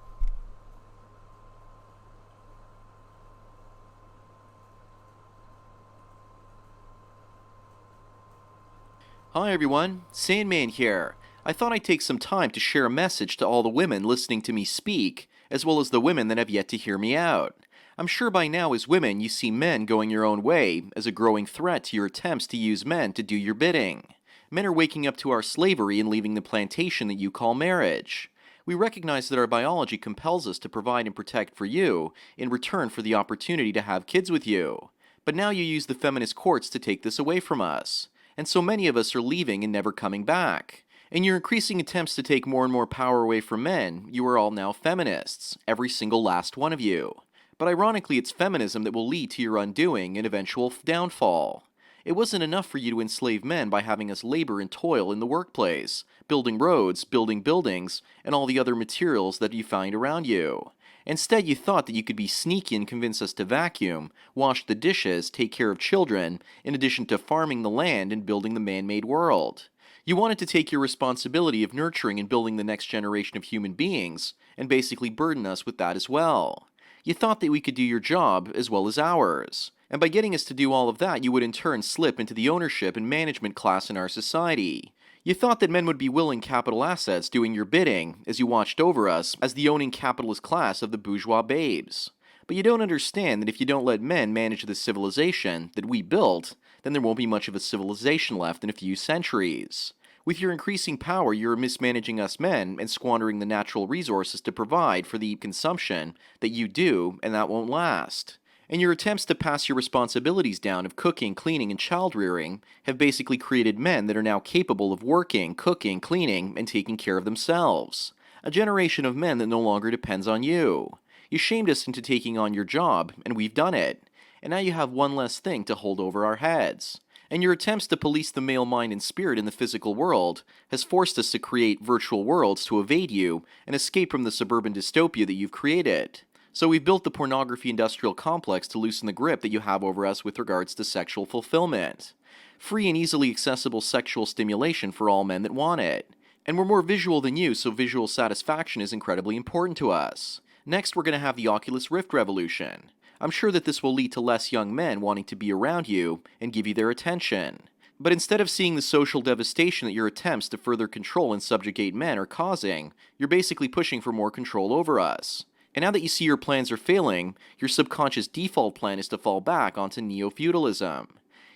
Hi everyone, Sandman here. I thought I'd take some time to share a message to all the women listening to me speak, as well as the women that have yet to hear me out. I'm sure by now as women you see men going your own way as a growing threat to your attempts to use men to do your bidding. Men are waking up to our slavery and leaving the plantation that you call marriage. We recognize that our biology compels us to provide and protect for you in return for the opportunity to have kids with you. But now you use the feminist courts to take this away from us. And so many of us are leaving and never coming back. In your increasing attempts to take more and more power away from men, you are all now feminists, every single last one of you. But ironically, it's feminism that will lead to your undoing and eventual downfall. It wasn't enough for you to enslave men by having us labor and toil in the workplace, building roads, building buildings, and all the other materials that you find around you. Instead, you thought that you could be sneaky and convince us to vacuum, wash the dishes, take care of children, in addition to farming the land and building the man-made world. You wanted to take your responsibility of nurturing and building the next generation of human beings, and basically burden us with that as well. You thought that we could do your job as well as ours. And by getting us to do all of that, you would in turn slip into the ownership and management class in our society. You thought that men would be willing capital assets doing your bidding as you watched over us as the owning capitalist class of the bourgeois babes. But you don't understand that if you don't let men manage the civilization that we built, then there won't be much of a civilization left in a few centuries. With your increasing power, you're mismanaging us men and squandering the natural resources to provide for the consumption that you do, and that won't last. And your attempts to pass your responsibilities down of cooking, cleaning, and child-rearing have basically created men that are now capable of working, cooking, cleaning, and taking care of themselves. A generation of men that no longer depends on you. You shamed us into taking on your job, and we've done it. And now you have one less thing to hold over our heads. And your attempts to police the male mind and spirit in the physical world has forced us to create virtual worlds to evade you and escape from the suburban dystopia that you've created. So we've built the pornography industrial complex to loosen the grip that you have over us with regards to sexual fulfillment. Free and easily accessible sexual stimulation for all men that want it. And we're more visual than you, so visual satisfaction is incredibly important to us. Next, we're going to have the Oculus Rift revolution. I'm sure that this will lead to less young men wanting to be around you and give you their attention. But instead of seeing the social devastation that your attempts to further control and subjugate men are causing, you're basically pushing for more control over us. And now that you see your plans are failing, your subconscious default plan is to fall back onto neo-feudalism.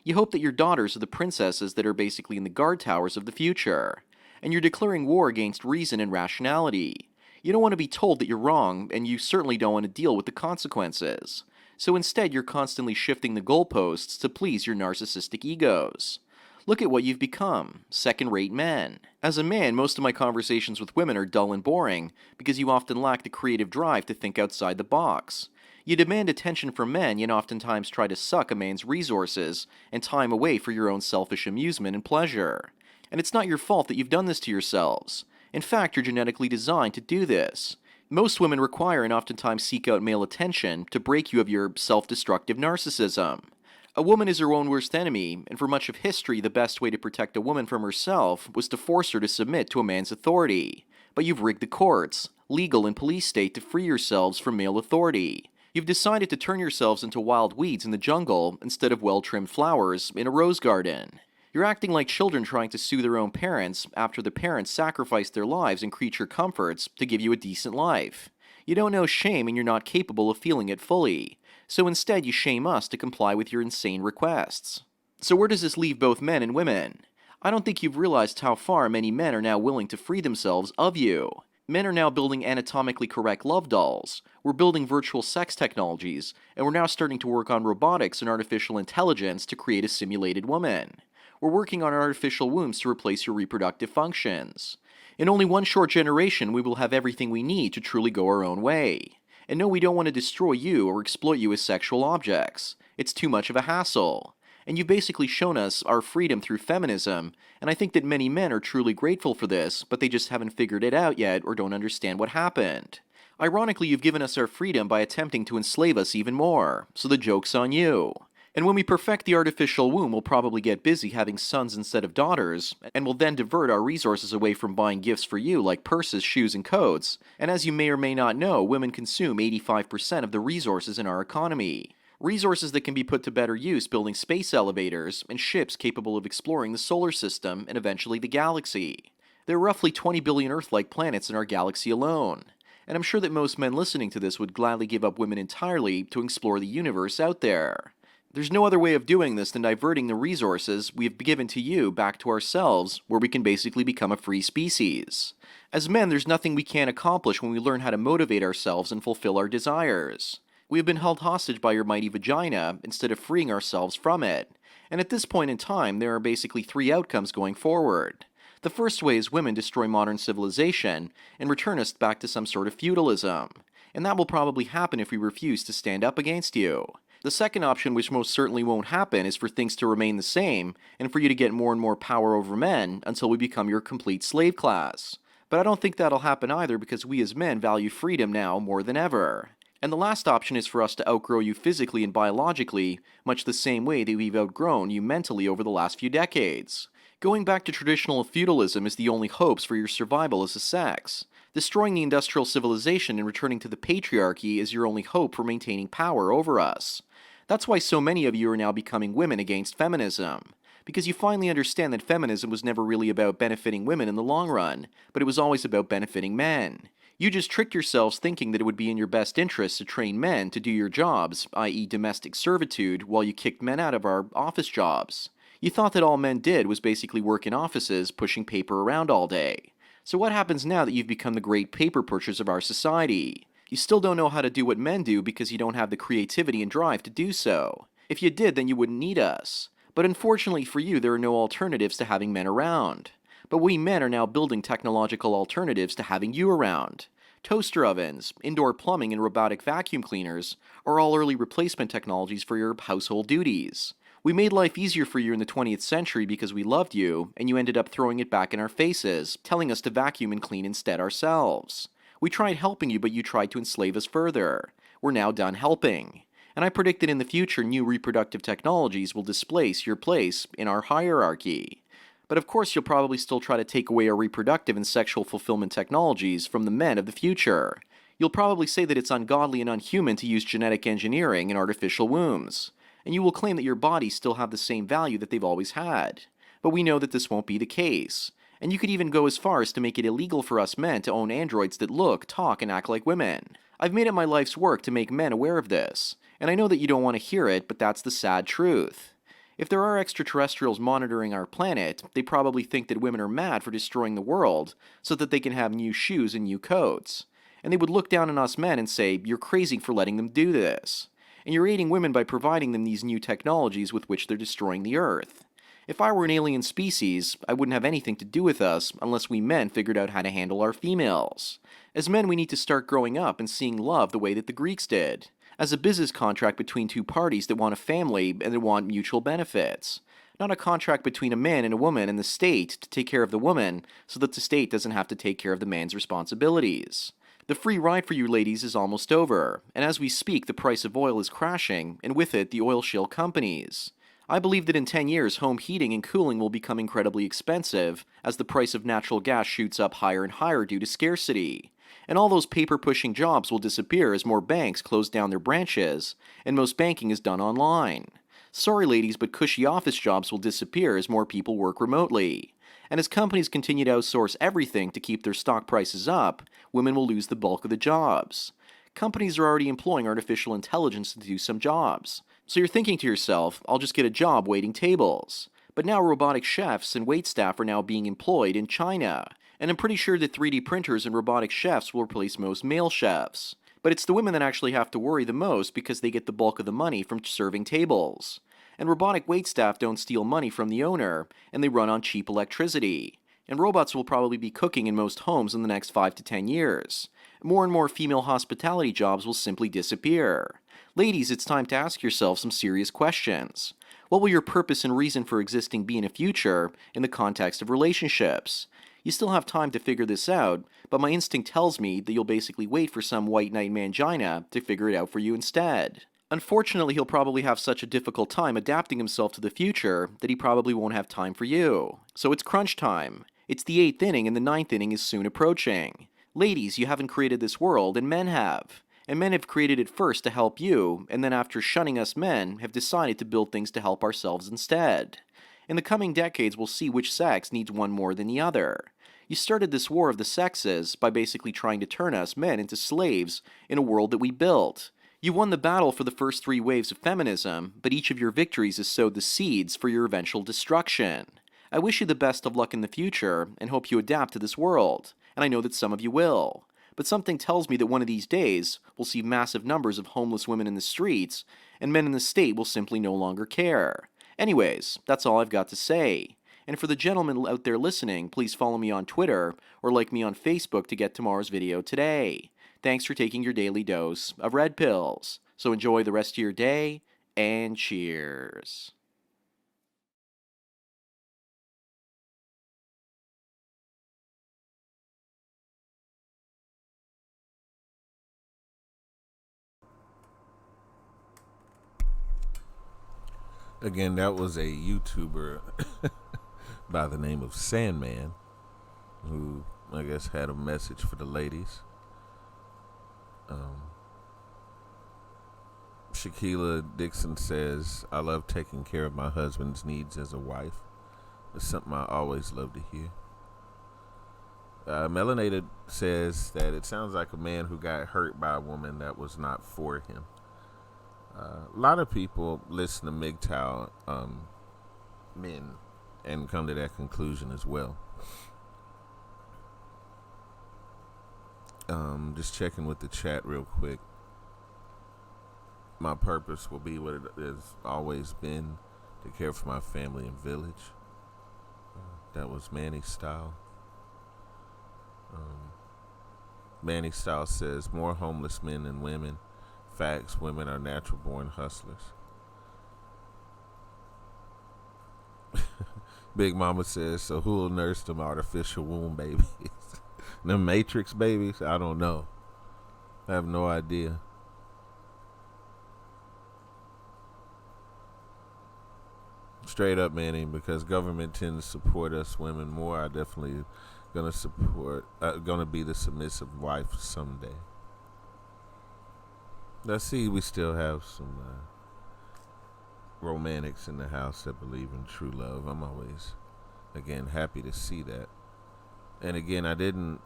You hope that your daughters are the princesses that are basically in the guard towers of the future. And you're declaring war against reason and rationality. You don't want to be told that you're wrong, and you certainly don't want to deal with the consequences. So instead, you're constantly shifting the goalposts to please your narcissistic egos. Look at what you've become, second-rate men. As a man, most of my conversations with women are dull and boring because you often lack the creative drive to think outside the box. You demand attention from men, yet oftentimes try to suck a man's resources and time away for your own selfish amusement and pleasure. And it's not your fault that you've done this to yourselves. In fact, you're genetically designed to do this. Most women require and oftentimes seek out male attention to break you of your self-destructive narcissism. A woman is her own worst enemy, and for much of history, the best way to protect a woman from herself was to force her to submit to a man's authority. But you've rigged the courts, legal and police state to free yourselves from male authority. You've decided to turn yourselves into wild weeds in the jungle instead of well-trimmed flowers in a rose garden. You're acting like children trying to sue their own parents after the parents sacrificed their lives and creature comforts to give you a decent life. You don't know shame and you're not capable of feeling it fully. So instead you shame us to comply with your insane requests. So where does this leave both men and women? I don't think you've realized how far many men are now willing to free themselves of you. Men are now building anatomically correct love dolls. We're building virtual sex technologies, and we're now starting to work on robotics and artificial intelligence to create a simulated woman. We're working on artificial wombs to replace your reproductive functions. In only one short generation, we will have everything we need to truly go our own way. And no, we don't want to destroy you or exploit you as sexual objects. It's too much of a hassle. And you've basically shown us our freedom through feminism, and I think that many men are truly grateful for this, but they just haven't figured it out yet or don't understand what happened. Ironically, you've given us our freedom by attempting to enslave us even more, so the joke's on you. And when we perfect the artificial womb, we'll probably get busy having sons instead of daughters, and we'll then divert our resources away from buying gifts for you like purses, shoes, and coats. And as you may or may not know, women consume 85% of the resources in our economy. Resources that can be put to better use building space elevators and ships capable of exploring the solar system and eventually the galaxy. There are roughly 20 billion Earth-like planets in our galaxy alone. And I'm sure that most men listening to this would gladly give up women entirely to explore the universe out there. There's no other way of doing this than diverting the resources we have given to you back to ourselves, where we can basically become a free species. As men, there's nothing we can't accomplish when we learn how to motivate ourselves and fulfill our desires. We have been held hostage by your mighty vagina instead of freeing ourselves from it. And at this point in time, there are basically three outcomes going forward. The first way is women destroy modern civilization and return us back to some sort of feudalism. And that will probably happen if we refuse to stand up against you. The second option, which most certainly won't happen, is for things to remain the same, and for you to get more and more power over men until we become your complete slave class. But I don't think that'll happen either, because we as men value freedom now more than ever. And the last option is for us to outgrow you physically and biologically, much the same way that we've outgrown you mentally over the last few decades. Going back to traditional feudalism is the only hopes for your survival as a sex. Destroying the industrial civilization and returning to the patriarchy is your only hope for maintaining power over us. That's why so many of you are now becoming women against feminism. Because you finally understand that feminism was never really about benefiting women in the long run, but it was always about benefiting men. You just tricked yourselves thinking that it would be in your best interest to train men to do your jobs, i.e. domestic servitude, while you kicked men out of our office jobs. You thought that all men did was basically work in offices, pushing paper around all day. So what happens now that you've become the great paper pushers of our society? You still don't know how to do what men do because you don't have the creativity and drive to do so. If you did, then you wouldn't need us. But unfortunately for you, there are no alternatives to having men around. But we men are now building technological alternatives to having you around. Toaster ovens, indoor plumbing, and robotic vacuum cleaners are all early replacement technologies for your household duties. We made life easier for you in the 20th century because we loved you, and you ended up throwing it back in our faces, telling us to vacuum and clean instead ourselves. We tried helping you, but you tried to enslave us further. We're now done helping. And I predict that in the future, new reproductive technologies will displace your place in our hierarchy. But of course, you'll probably still try to take away our reproductive and sexual fulfillment technologies from the men of the future. You'll probably say that it's ungodly and unhuman to use genetic engineering and artificial wombs. And you will claim that your bodies still have the same value that they've always had. But we know that this won't be the case. And you could even go as far as to make it illegal for us men to own androids that look, talk, and act like women. I've made it my life's work to make men aware of this, and I know that you don't want to hear it, but that's the sad truth. If there are extraterrestrials monitoring our planet, they probably think that women are mad for destroying the world so that they can have new shoes and new coats. And they would look down on us men and say, you're crazy for letting them do this. And you're aiding women by providing them these new technologies with which they're destroying the Earth. If I were an alien species, I wouldn't have anything to do with us unless we men figured out how to handle our females. As men, we need to start growing up and seeing love the way that the Greeks did, as a business contract between two parties that want a family and that want mutual benefits. Not a contract between a man and a woman and the state to take care of the woman so that the state doesn't have to take care of the man's responsibilities. The free ride for you ladies is almost over, and as we speak, the price of oil is crashing, and with it, the oil shale companies. I believe that in 10 years, home heating and cooling will become incredibly expensive as the price of natural gas shoots up higher and higher due to scarcity. And all those paper-pushing jobs will disappear as more banks close down their branches, and most banking is done online. Sorry ladies, but cushy office jobs will disappear as more people work remotely. And as companies continue to outsource everything to keep their stock prices up, women will lose the bulk of the jobs. Companies are already employing artificial intelligence to do some jobs. So you're thinking to yourself, I'll just get a job waiting tables. But now robotic chefs and waitstaff are now being employed in China. And I'm pretty sure that 3D printers and robotic chefs will replace most male chefs. But it's the women that actually have to worry the most because they get the bulk of the money from serving tables. And robotic waitstaff don't steal money from the owner, and they run on cheap electricity. And robots will probably be cooking in most homes in the next 5 to 10 years. More and more female hospitality jobs will simply disappear. Ladies, it's time to ask yourself some serious questions. What will your purpose and reason for existing be in the future in the context of relationships? You still have time to figure this out, but my instinct tells me that you'll basically wait for some white knight mangina to figure it out for you instead. Unfortunately, he'll probably have such a difficult time adapting himself to the future that he probably won't have time for you. So it's crunch time. It's the 8th inning and the 9th inning is soon approaching. Ladies, you haven't created this world, and men have. And men have created it first to help you, and then after shunning us men, have decided to build things to help ourselves instead. In the coming decades, we'll see which sex needs one more than the other. You started this war of the sexes by basically trying to turn us men into slaves in a world that we built. You won the battle for the first 3 waves of feminism, but each of your victories has sowed the seeds for your eventual destruction. I wish you the best of luck in the future and hope you adapt to this world, and I know that some of you will. But something tells me that one of these days we'll see massive numbers of homeless women in the streets, and men in the state will simply no longer care. Anyways, that's all I've got to say. And for the gentlemen out there listening, please follow me on Twitter or like me on Facebook to get tomorrow's video today. Thanks for taking your daily dose of red pills. So enjoy the rest of your day, and cheers. Again, that was a YouTuber by the name of Sandman, who I guess had a message for the ladies. Shaquila Dixon says, "I love taking care of my husband's needs as a wife. It's something I always love to hear." Melanated says that it sounds like a man who got hurt by a woman that was not for him. A lot of people listen to MGTOW men and come to that conclusion as well. Just checking with the chat real quick. My purpose will be what it has always been, to care for my family and village. That was Manny Style. Manny Style says, more homeless men than women. Facts, women are natural born hustlers. Big Mama says, so who will nurse them artificial womb babies? Them Matrix babies? I don't know. I have no idea. Straight up, Manny, because government tends to support us women more. I definitely gonna be the submissive wife someday. Let's see, we still have some romantics in the house that believe in true love. I'm always, again, happy to see that. And again, I didn't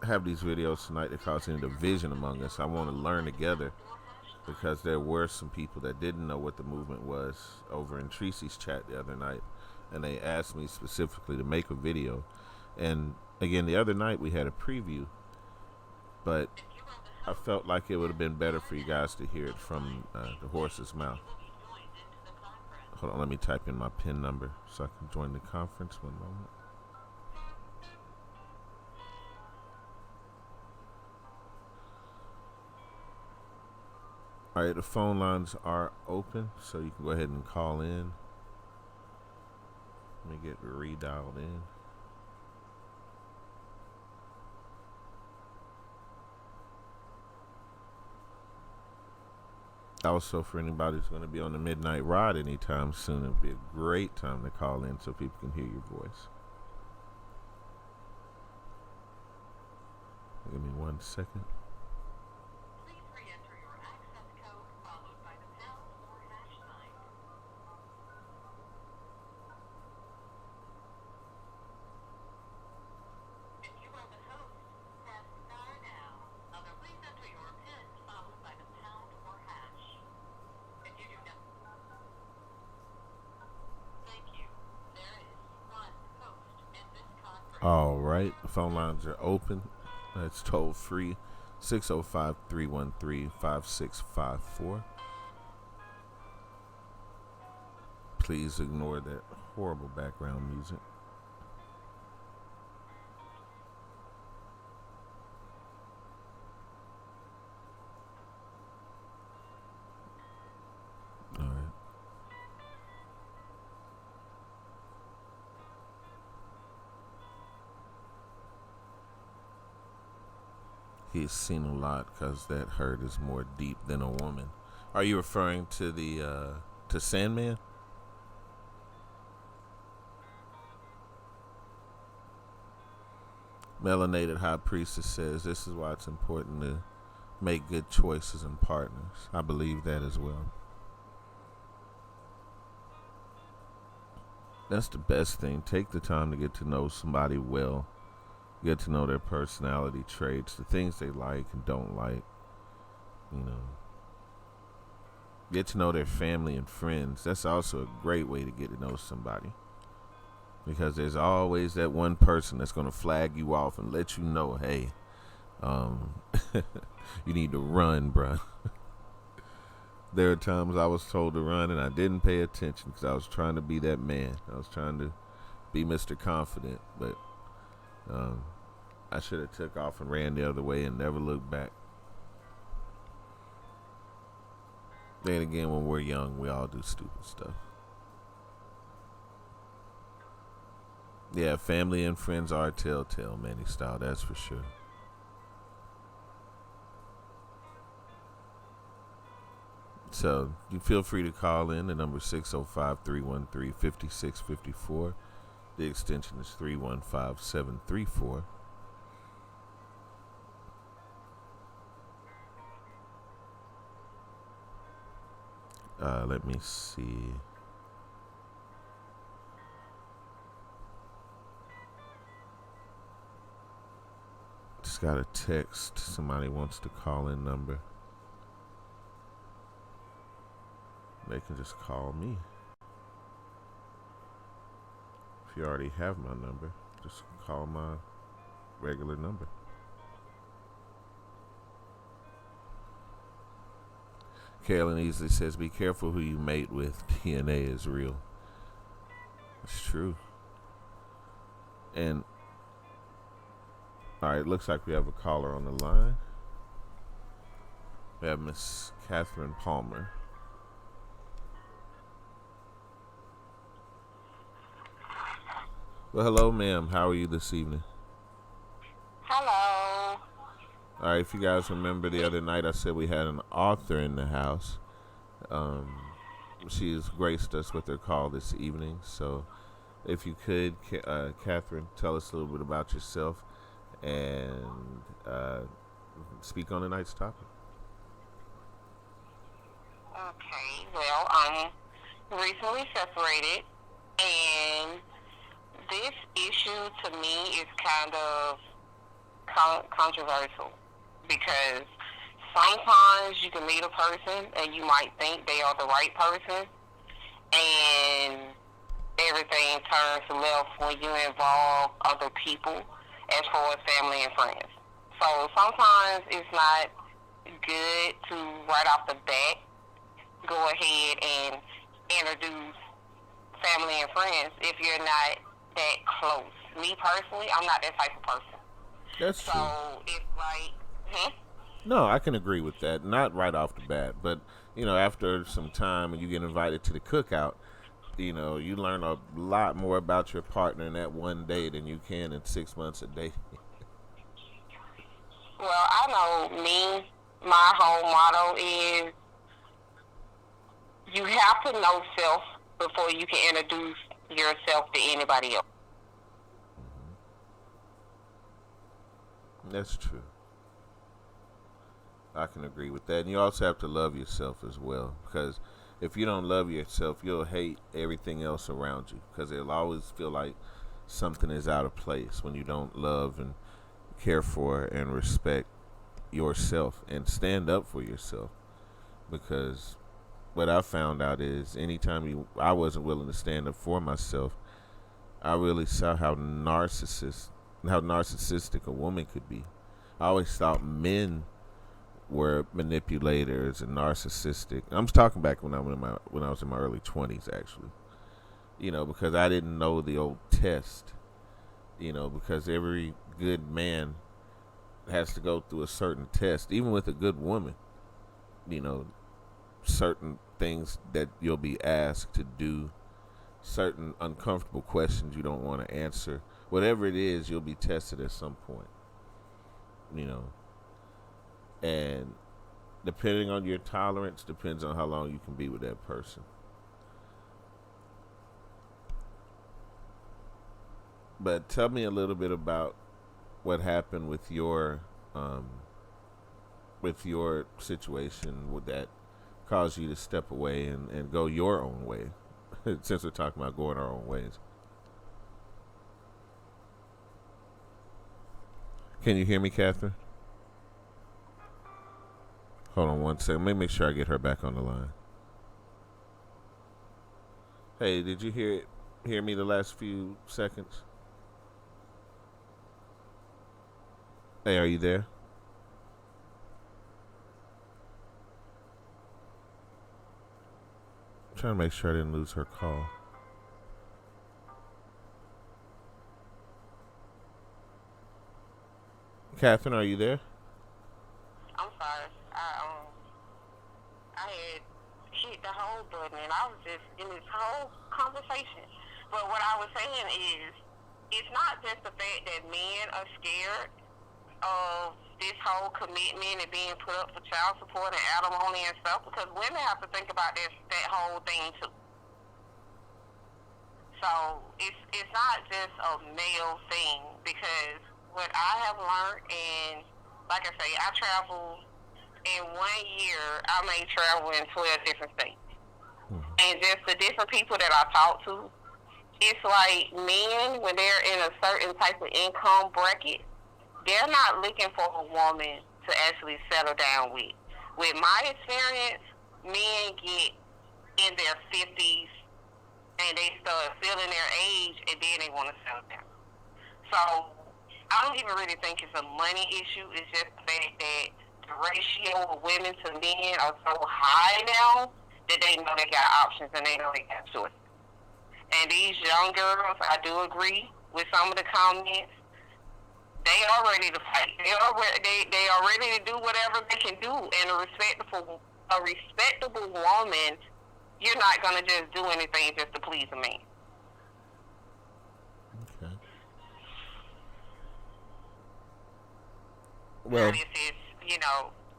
have these videos tonight to cause any division among us. I want to learn together, because there were some people that didn't know what the movement was over in Tracy's chat the other night, and they asked me specifically to make a video. And again, the other night we had a preview, but I felt like it would have been better for you guys to hear it from the horse's mouth. Hold on, let me type in my PIN number so I can join the conference. One moment. All right, the phone lines are open, so you can go ahead and call in. Let me get redialed in. Also, for anybody who's going to be on the midnight ride anytime soon, it would be a great time to call in so people can hear your voice. Give me 1 second. All right, the phone lines are open. It's toll free, 605-313-5654. Please ignore that horrible background music. All right. He's seen a lot because that hurt is more deep than a woman. Are you referring to the to Sandman? Melanated High Priestess says this is why it's important to make good choices in partners. I believe that as well. That's the best thing. Take the time to get to know somebody well. Get to know their personality traits, the things they like and don't like. You know, get to know their family and friends. That's also a great way to get to know somebody. Because there's always that one person that's going to flag you off and let you know, hey, um, you need to run, bruh. There are times I was told to run and I didn't pay attention because I was trying to be that man. I was trying to be Mr. Confident, but um, I should have took off and ran the other way and never looked back. Then again, when we're young, we all do stupid stuff. Yeah, family and friends are a telltale, Manny style, that's for sure. So you feel free to call in. The number 605-313-5654. The extension is 315734. Let me see. Just got a text. Somebody wants the call in number. They can just call me. If you already have my number, just call my regular number. Carolyn Easley says, be careful who you mate with. DNA is real. It's true. And, all right, looks like we have a caller on the line. We have Miss Catherine Palmer. Well, hello, ma'am. How are you this evening? Hello. All right, if you guys remember the other night, I said we had an author in the house. She has graced us with her call this evening. So if you could, Catherine, tell us a little bit about yourself and speak on tonight's topic. Okay, well, I'm recently separated, and this issue to me is kind of controversial because sometimes you can meet a person and you might think they are the right person, and everything turns left when you involve other people as far as family and friends. So sometimes it's not good to right off the bat go ahead and introduce family and friends if you're not that close. Me personally, I'm not that type of person. That's true. So it's like, No, I can agree with that. Not right off the bat, but after some time and you get invited to the cookout, you learn a lot more about your partner in that one day than you can in 6 months a day. well, I know me, my whole motto is you have to know self before you can introduce yourself to anybody else. That's true. I can agree with that. And you also have to love yourself as well. Because if you don't love yourself, you'll hate everything else around you. Because it'll always feel like something is out of place when you don't love and care for and respect yourself and stand up for yourself. Because what I found out is anytime I wasn't willing to stand up for myself, I really saw how narcissistic a woman could be. I always thought men were manipulators and narcissistic. I'm talking back when I was in my early 20s, actually. Because I didn't know the old test. Because every good man has to go through a certain test, even with a good woman. Certain things that you'll be asked to do, certain uncomfortable questions you don't want to answer. Whatever it is, you'll be tested at some point. And depending on your tolerance, depends on how long you can be with that person. But tell me a little bit about what happened with your situation. Would that cause you to step away and go your own way? since we're talking about going our own ways. Can you hear me, Catherine? Hold on one second. Let me make sure I get her back on the line. Hey, did you hear me the last few seconds? Hey, are you there? I'm trying to make sure I didn't lose her call. Catherine, are you there? I'm sorry. I had hit the whole button and I was just in this whole conversation. But what I was saying is, it's not just the fact that men are scared of this whole commitment and being put up for child support and alimony and stuff, because women have to think about that whole thing too. So it's not just a male thing, because what I have learned, and like I say, I travel in 1 year, I may travel in 12 different states. And just the different people that I talk to, it's like men, when they're in a certain type of income bracket, they're not looking for a woman to actually settle down with. With my experience, men get in their 50s and they start feeling their age, and then they want to settle down. So I don't even really think it's a money issue. It's just the fact that the ratio of women to men are so high now that they know they got options and they know they got choices. And these young girls, I do agree with some of the comments. They are ready to fight. They are ready to do whatever they can do. And a respectable woman, you're not going to just do anything just to please a man. Okay. Well, not if it's,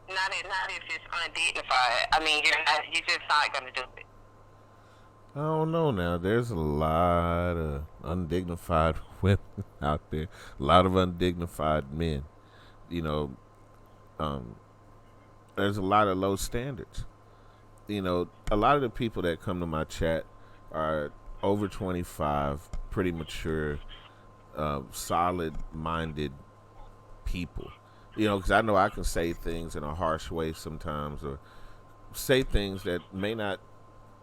not if it's undignified. I mean, you're just not going to do it. I don't know now. There's a lot of undignified women out there. A lot of undignified men. There's a lot of low standards. A lot of the people that come to my chat are over 25, pretty mature, solid-minded people. Because I know I can say things in a harsh way sometimes, or say things that may not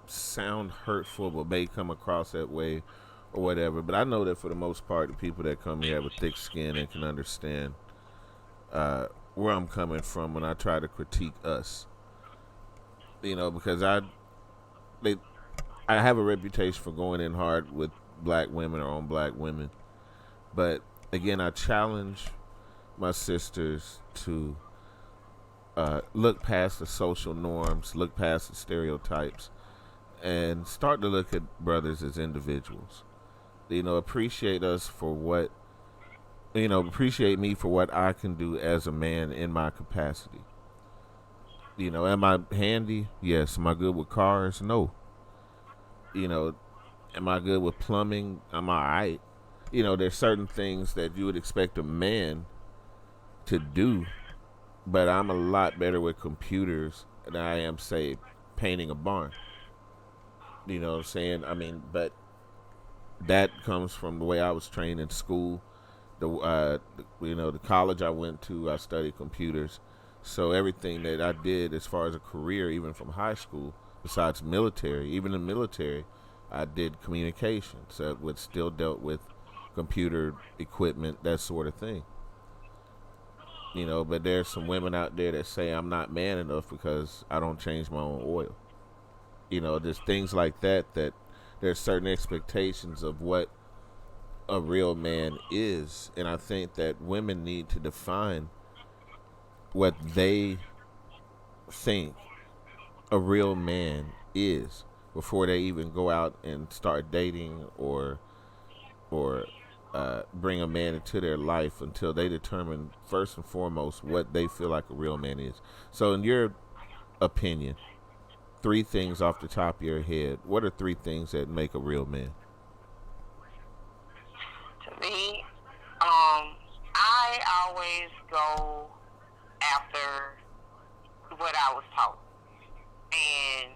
sound hurtful but may come across that way or whatever. But I know that for the most part, the people that come here have a thick skin and can understand where I'm coming from when I try to critique us. Because I have a reputation for going in hard with black women or on black women. But again, I challenge my sisters to look past the social norms, look past the stereotypes, and start to look at brothers as individuals. Appreciate us for what, appreciate me for what I can do as a man in my capacity. Am I handy? Yes. Am I good with cars? No. Am I good with plumbing? I'm all right. There's certain things that you would expect a man to do, but I'm a lot better with computers than I am, say, painting a barn. You know what I'm saying? I mean, but that comes from the way I was trained in school. The college I went to, I studied computers. So everything that I did as far as a career, even from high school, besides military, even in the military, I did communications. So it still dealt with computer equipment, that sort of thing. But there's some women out there that say I'm not man enough because I don't change my own oil. There's things like that there's certain expectations of what a real man is. And I think that women need to define what they think a real man is before they even go out and start dating or bring a man into their life, until they determine first and foremost what they feel like a real man is. So in your opinion, 3 things off the top of your head, what are 3 things that make a real man? To me, I always go after what I was taught. And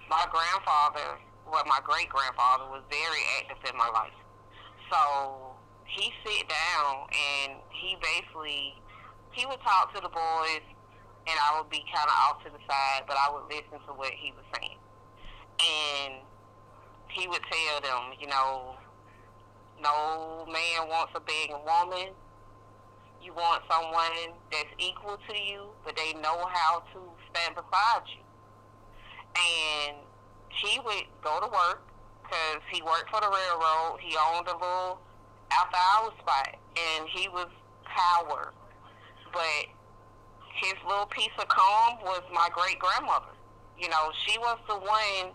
my grandfather, well, my great grandfather was very active in my life. So he sit down and he would talk to the boys, and I would be kind of off to the side, but I would listen to what he was saying, and he would tell them, no man wants a begging woman. You want someone that's equal to you, but they know how to stand beside you. And he would go to work because he worked for the railroad. He owned a little after-hours spot, and he was power. But his little piece of calm was my great-grandmother. She was the one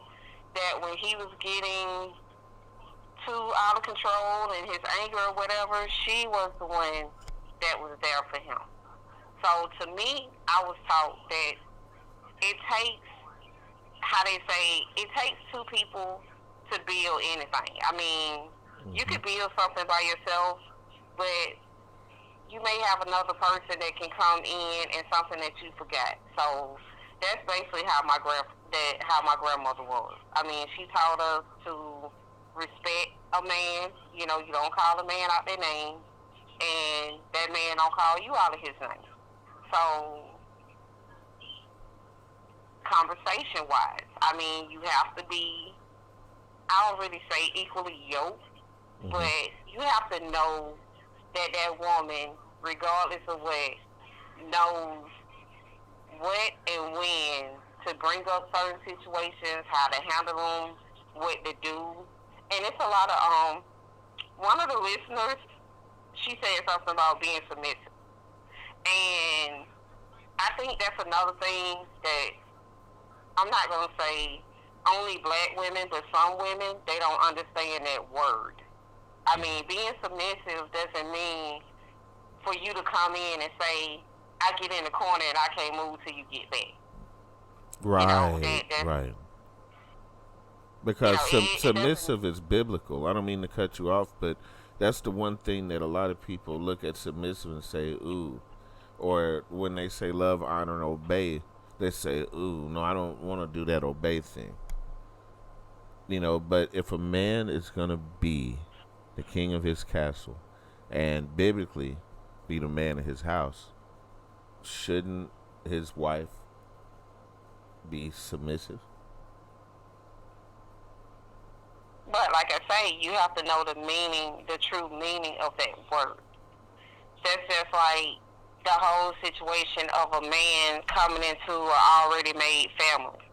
that when he was getting too out of control and his anger or whatever, she was the one that was there for him. So to me, I was taught that it takes, how they say, it takes two people to build anything. I mean, you could build something by yourself, but you may have another person that can come in and something that you forgot. So that's basically how my grandmother was. I mean, she taught us to respect a man. You don't call a man out their name, and that man don't call you out of his name. So, conversation-wise, I mean, you have to be, I don't really say equally yoked, but you have to know that woman, regardless of what, knows what and when to bring up certain situations, how to handle them, what to do. And it's a lot of, one of the listeners, she said something about being submissive. And I think that's another thing that I'm not going to say only black women, but some women, they don't understand that word. I mean, being submissive doesn't mean for you to come in and say, I get in the corner and I can't move till you get back. Right, right. Because submissive it is biblical. I don't mean to cut you off, but that's the one thing that a lot of people look at submissive and say, ooh. Or when they say love, honor, and obey, they say, ooh, no, I don't want to do that obey thing. But if a man is going to be the king of his castle and biblically be the man of his house, shouldn't his wife be submissive? But like I say, you have to know the true meaning of that word. That's just like the whole situation of a man coming into an already made family.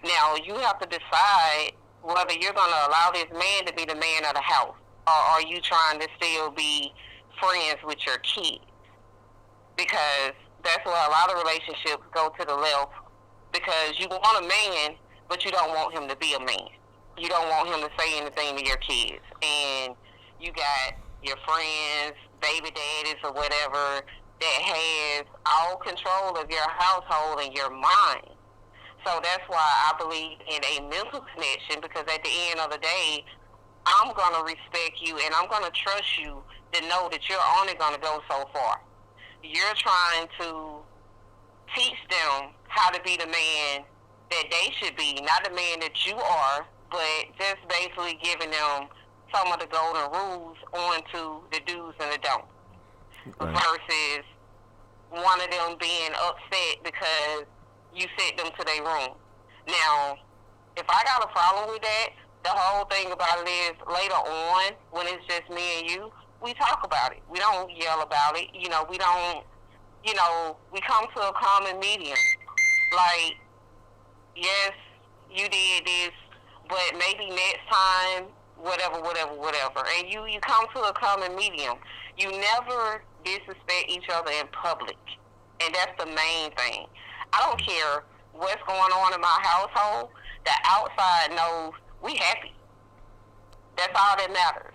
Now, you have to decide whether you're going to allow this man to be the man of the house, or are you trying to still be friends with your kids? Because that's where a lot of relationships go to the left, because you want a man, but you don't want him to be a man. You don't want him to say anything to your kids. And you got your friends, baby daddies, or whatever that has all control of your household and your mind. So that's why I believe in a mental connection, because at the end of the day, I'm going to respect you and I'm going to trust you to know that you're only going to go so far. You're trying to teach them how to be the man that they should be, not the man that you are, but just basically giving them some of the golden rules onto the do's and the don'ts. Right. Versus one of them being upset because you sent them to their room. Now, if I got a problem with that, the whole thing about it is later on, when it's just me and you, we talk about it. We don't yell about it. We don't, we come to a common medium. Like, yes, you did this, but maybe next time, whatever. And you come to a common medium. You never disrespect each other in public. And that's the main thing. I don't care what's going on in my household. The outside knows we happy. That's all that matters.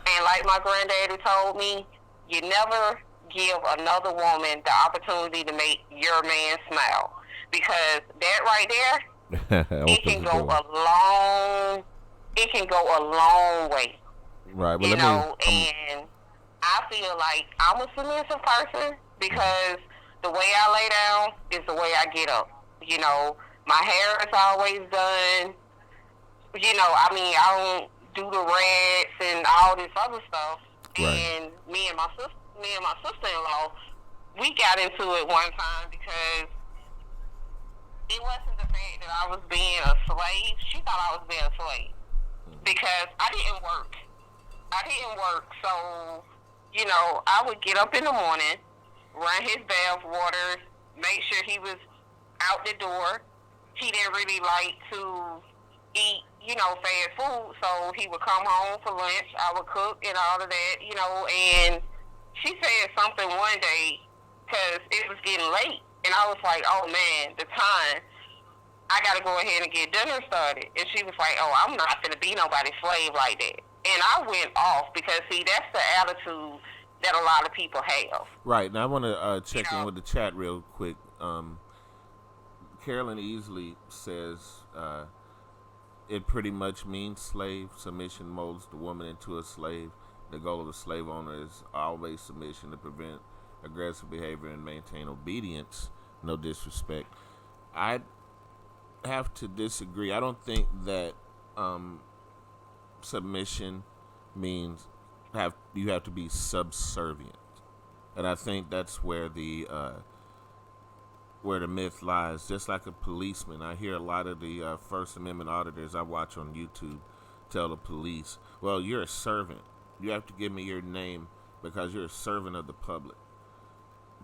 And like my granddaddy told me, you never give another woman the opportunity to make your man smile. Because that right there, it can go a long way. Right. Well, and I feel like I'm a submissive person because the way I lay down is the way I get up. My hair is always done. I don't do the rats and all this other stuff. Right. And me and my sister-in-law, we got into it one time because it wasn't the fact that I was being a slave. She thought I was being a slave because I didn't work. So, I would get up in the morning, run his bath water, make sure he was out the door. He didn't really like to eat, fast food, so he would come home for lunch. I would cook and all of that, and she said something one day because it was getting late, and I was like, oh man, the time. I got to go ahead and get dinner started. And she was like, oh, I'm not going to be nobody's slave like that. And I went off because, see, that's the attitude that a lot of people have. Right. Now I want to check in with the chat real quick. Carolyn Easley says it pretty much means slave. Submission molds the woman into a slave. The goal of a slave owner is always submission to prevent aggressive behavior and maintain obedience. No disrespect. I have to disagree. I don't think that submission means you have to be subservient, and I think that's where the myth lies. Just like a policeman, I hear a lot of the First Amendment auditors I watch on YouTube tell the police, "Well, you're a servant. You have to give me your name because you're a servant of the public."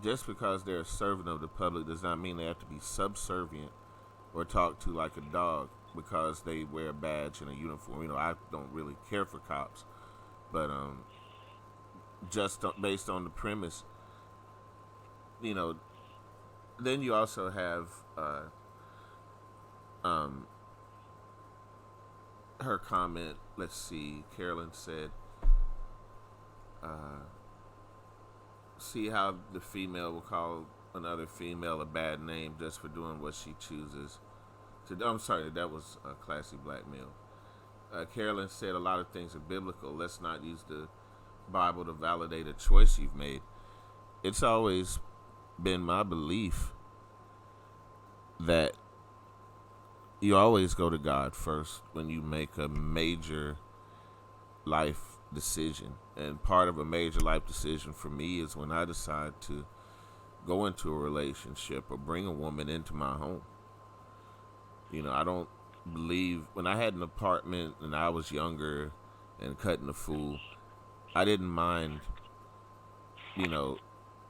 Just because they're a servant of the public does not mean they have to be subservient or talk to like a dog because they wear a badge and a uniform. I don't really care for cops, but just based on the premise, then you also have her comment. Let's see. Carolyn said, see how the female will call another female a bad name just for doing what she chooses to do. I'm sorry, that was a classy black male. Carolyn said a lot of things are biblical. Let's not use the Bible to validate a choice you've made. It's always been my belief that you always go to God first when you make a major life decision. And part of a major life decision for me is when I decide to go into a relationship or bring a woman into my home. I don't believe, when I had an apartment and I was younger and cutting the fool, I didn't mind,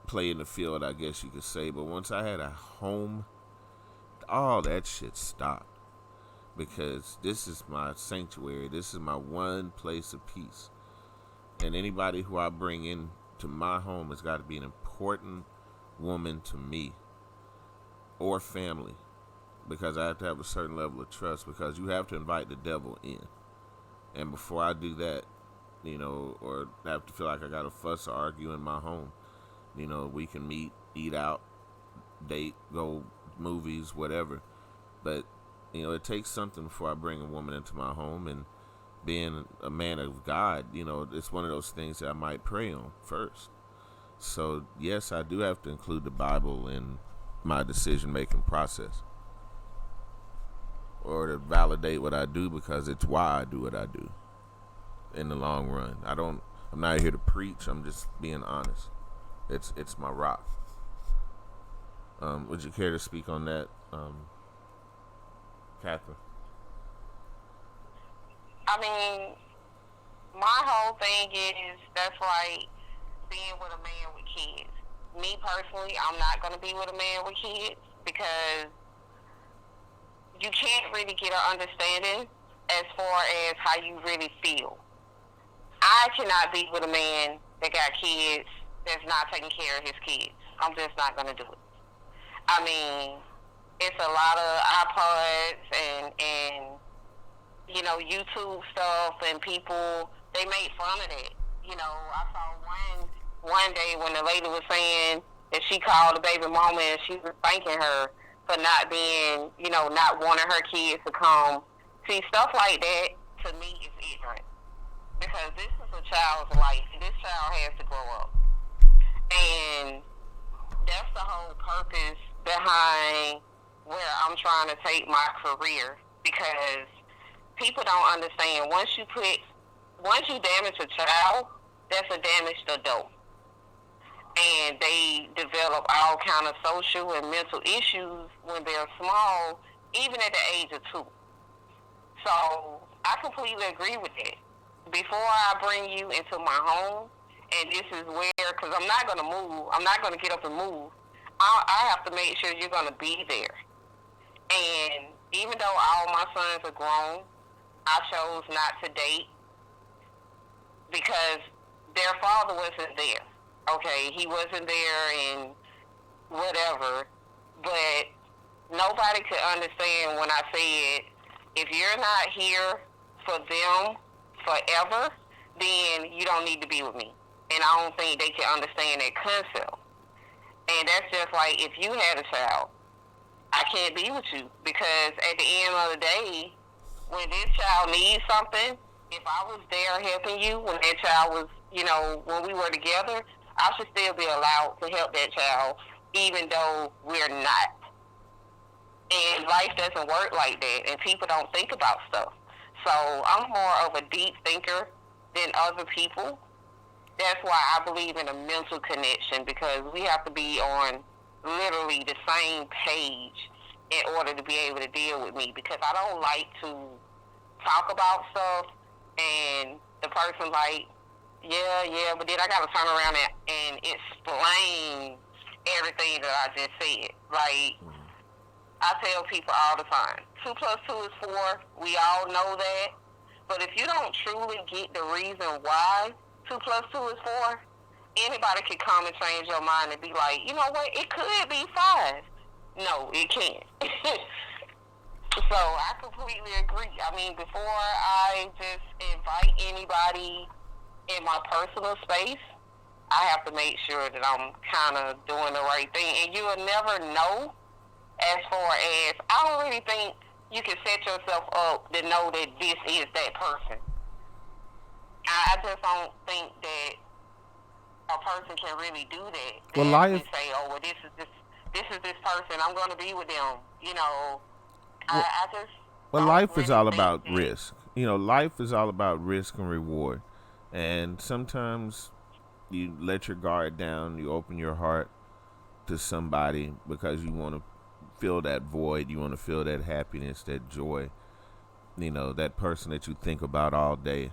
playing the field, I guess you could say. But once I had a home, all that shit stopped. Because this is my sanctuary. This is my one place of peace. And anybody who I bring into my home has got to be an important woman to me or family, because I have to have a certain level of trust, because you have to invite the devil in. And before I do that, or have to feel like I got to fuss or argue in my home, we can meet, eat out, date, go movies, whatever. But, it takes something before I bring a woman into my home. And being a man of God, it's one of those things that I might pray on first. So, yes, I do have to include the Bible in my decision-making process, or to validate what I do, because it's why I do what I do in the long run. I'm not here to preach. I'm just being honest. It's my rock. Would you care to speak on that, Catherine? My whole thing is, that's like being with a man with kids. Me personally, I'm not going to be with a man with kids because you can't really get an understanding as far as how you really feel. I cannot be with a man that got kids that's not taking care of his kids. I'm just not going to do it. It's a lot of iPods and YouTube stuff, and people, they make fun of that. I saw one day when the lady was saying that she called the baby mama and she was thanking her for not being, not wanting her kids to come. See, stuff like that, to me, is ignorant. Because this is a child's life. This child has to grow up. And that's the whole purpose behind where I'm trying to take my career. Because people don't understand. Once you damage a child, that's a damaged adult. And they develop all kind of social and mental issues when they're small, even at the age of 2. So I completely agree with that. Before I bring you into my home, and this is where, because I'm not going to move, I'm not going to get up and move, I have to make sure you're going to be there. And even though all my sons are grown, I chose not to date because their father wasn't there. Okay, he wasn't there and whatever, but nobody could understand when I said, if you're not here for them forever, then you don't need to be with me. And I don't think they can understand that concept. And that's just like if you had a child, I can't be with you because at the end of the day, when this child needs something, if I was there helping you when that child was, when we were together, I should still be allowed to help that child even though we're not. And life doesn't work like that, and people don't think about stuff. So I'm more of a deep thinker than other people. That's why I believe in a mental connection, because we have to be on literally the same page in order to be able to deal with me, because I don't like to talk about stuff and the person like, yeah, but then I got to turn around and explain everything that I just said. Like, I tell people all the time, 2 plus 2 is 4. We all know that. But if you don't truly get the reason why 2 plus 2 is 4, anybody can come and change your mind and be like, you know what, it could be 5. No, it can't. So I completely agree. I mean, before I just invite anybody in my personal space, I have to make sure that I'm kind of doing the right thing. And you will never know, as far as, I don't really think you can set yourself up to know that this is that person. I just don't think that a person can really do that. They Well, actually life. say, oh, well, this is this person, I'm going to be with them. Well, I just well, don't life is really all think about that. risk. Life is all about risk and reward. And sometimes you let your guard down. You open your heart to somebody because you want to fill that void. You want to feel that happiness, that joy. That person that you think about all day.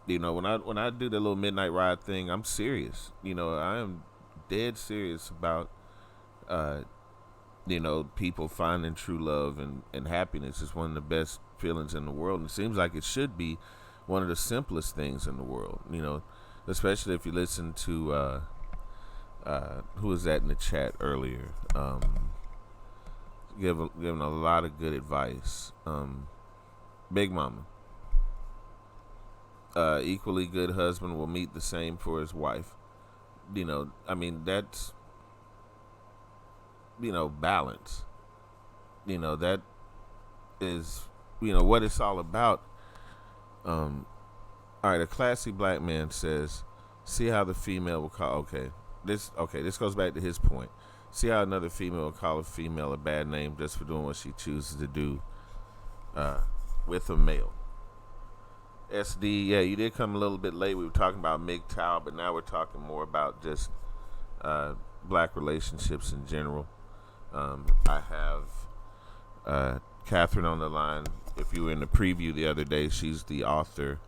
When I do the little midnight ride thing, I'm serious. I am dead serious about people finding true love and happiness. Is one of the best feelings in the world, and it seems like it should be one of the simplest things in the world. Especially if you listen to who was that in the chat earlier, giving a lot of good advice. Big Mama. Equally good husband will meet the same for his wife. That's balance. That is what it's all about. All right, a classy black man says, see how the female will call. This goes back to his point. See how another female will call a female a bad name just for doing what she chooses to do with a male. SD, yeah, you did come a little bit late. We were talking about MGTOW, but now we're talking more about just black relationships in general. I have Catherine on the line. If you were in the preview the other day, she's the author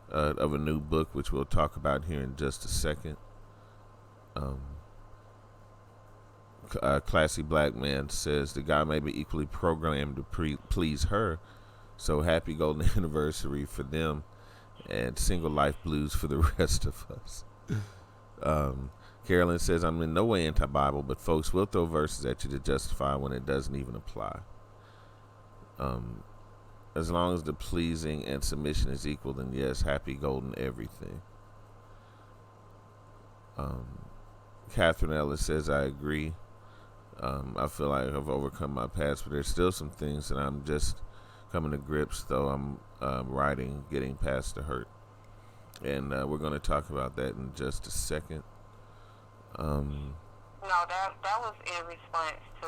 of a new book, which we'll talk about here in just a second. Classy black man says the guy may be equally programmed to please her. So happy golden anniversary for them, and single life blues for the rest of us. Carolyn says, I'm in no way anti-Bible, but folks will throw verses at you to justify when it doesn't even apply. As long as the pleasing and submission is equal, then yes, happy golden everything. Catherine Ellis says, I agree. I feel like I've overcome my past, but there's still some things that I'm just coming to grips, though I'm writing, getting past the hurt. And we're going to talk about that in just a second. No, that was in response to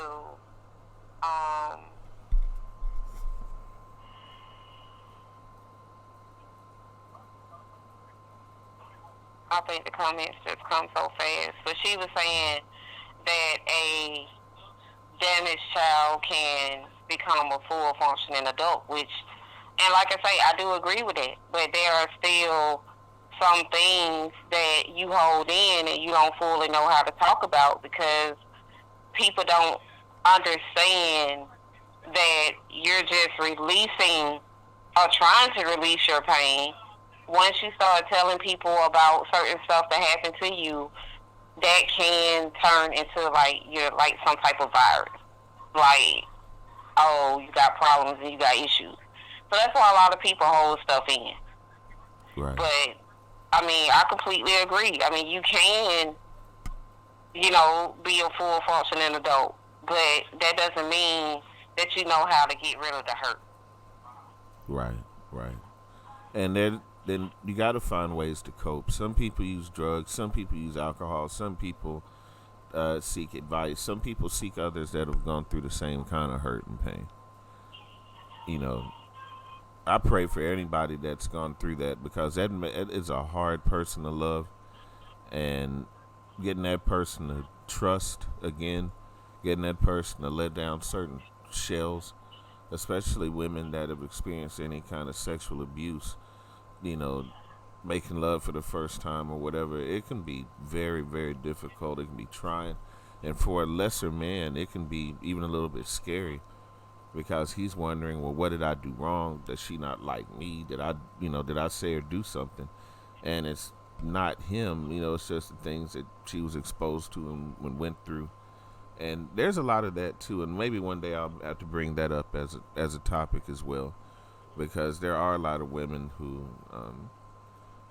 I think the comments just come so fast. But she was saying that a damaged child can become a full functioning adult, which, and like I say, I do agree with it. But there are still some things that you hold in and you don't fully know how to talk about because people don't understand that you're just releasing or trying to release your pain. Once you start telling people about certain stuff that happened to you, that can turn into like you're like some type of virus. Like, oh, you got problems and you got issues. So that's why a lot of people hold stuff in. Right. But I mean, I completely agree. I mean, you can, be a full functioning adult, but that doesn't mean that you know how to get rid of the hurt. Right. Right. And then you got to find ways to cope. Some people use drugs. Some people use alcohol. Some people seek advice. Some people seek others that have gone through the same kind of hurt and pain. You know, I pray for anybody that's gone through that because that is a hard person to love, and getting that person to trust again, getting that person to let down certain shells, especially women that have experienced any kind of sexual abuse, making love for the first time or whatever, it can be very, very difficult. It can be trying. And for a lesser man, it can be even a little bit scary because he's wondering, well, what did I do wrong? Does she not like me? Did I say or do something? And it's not him, it's just the things that she was exposed to and went through. And there's a lot of that too. And maybe one day I'll have to bring that up as a topic as well, because there are a lot of women who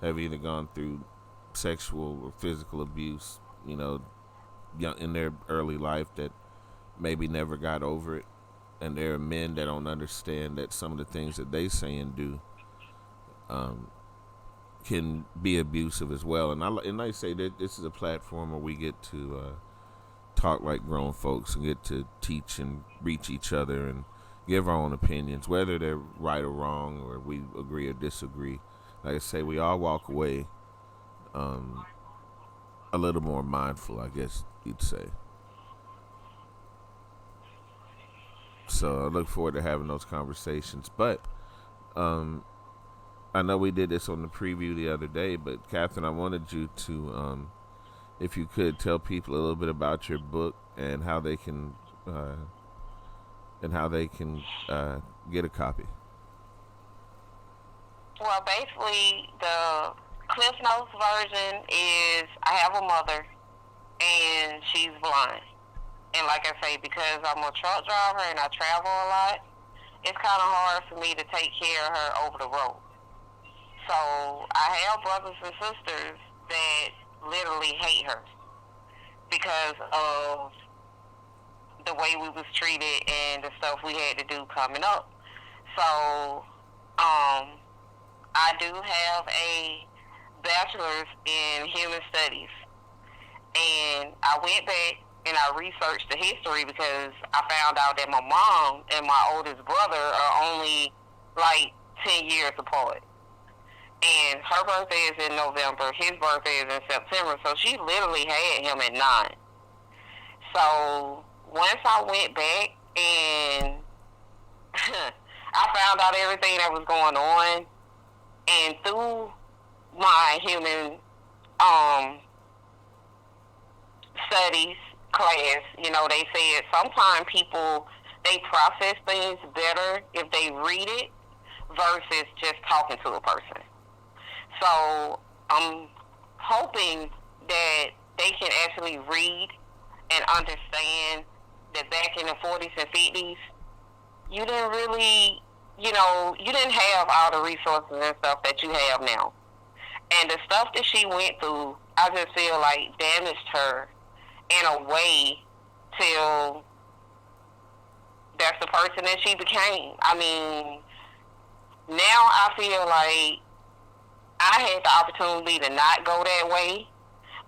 have either gone through sexual or physical abuse, young in their early life that maybe never got over it. And there are men that don't understand that some of the things that they say and do can be abusive as well. And I say that this is a platform where we get to talk like grown folks and get to teach and reach each other and give our own opinions, whether they're right or wrong or we agree or disagree. Like I say, we all walk away a little more mindful, I guess you'd say. So I look forward to having those conversations. But I know we did this on the preview the other day, but Catherine, I wanted you to, if you could, tell people a little bit about your book and how they can get a copy. Well, basically, the Cliff Notes version is I have a mother, and she's blind. And like I say, because I'm a truck driver and I travel a lot, it's kind of hard for me to take care of her over the road. So I have brothers and sisters that literally hate her because of the way we was treated and the stuff we had to do coming up. So I do have a bachelor's in human studies, and I went back and I researched the history because I found out that my mom and my oldest brother are only like 10 years apart. And her birthday is in November, his birthday is in September, so she literally had him at 9. So once I went back and I found out everything that was going on, and through my human studies class, they said sometimes people, they process things better if they read it versus just talking to a person. So I'm hoping that they can actually read and understand that back in the 40s and 50s, you didn't really, you didn't have all the resources and stuff that you have now. And the stuff that she went through, I just feel like damaged her in a way till that's the person that she became. I mean, now I feel like I had the opportunity to not go that way,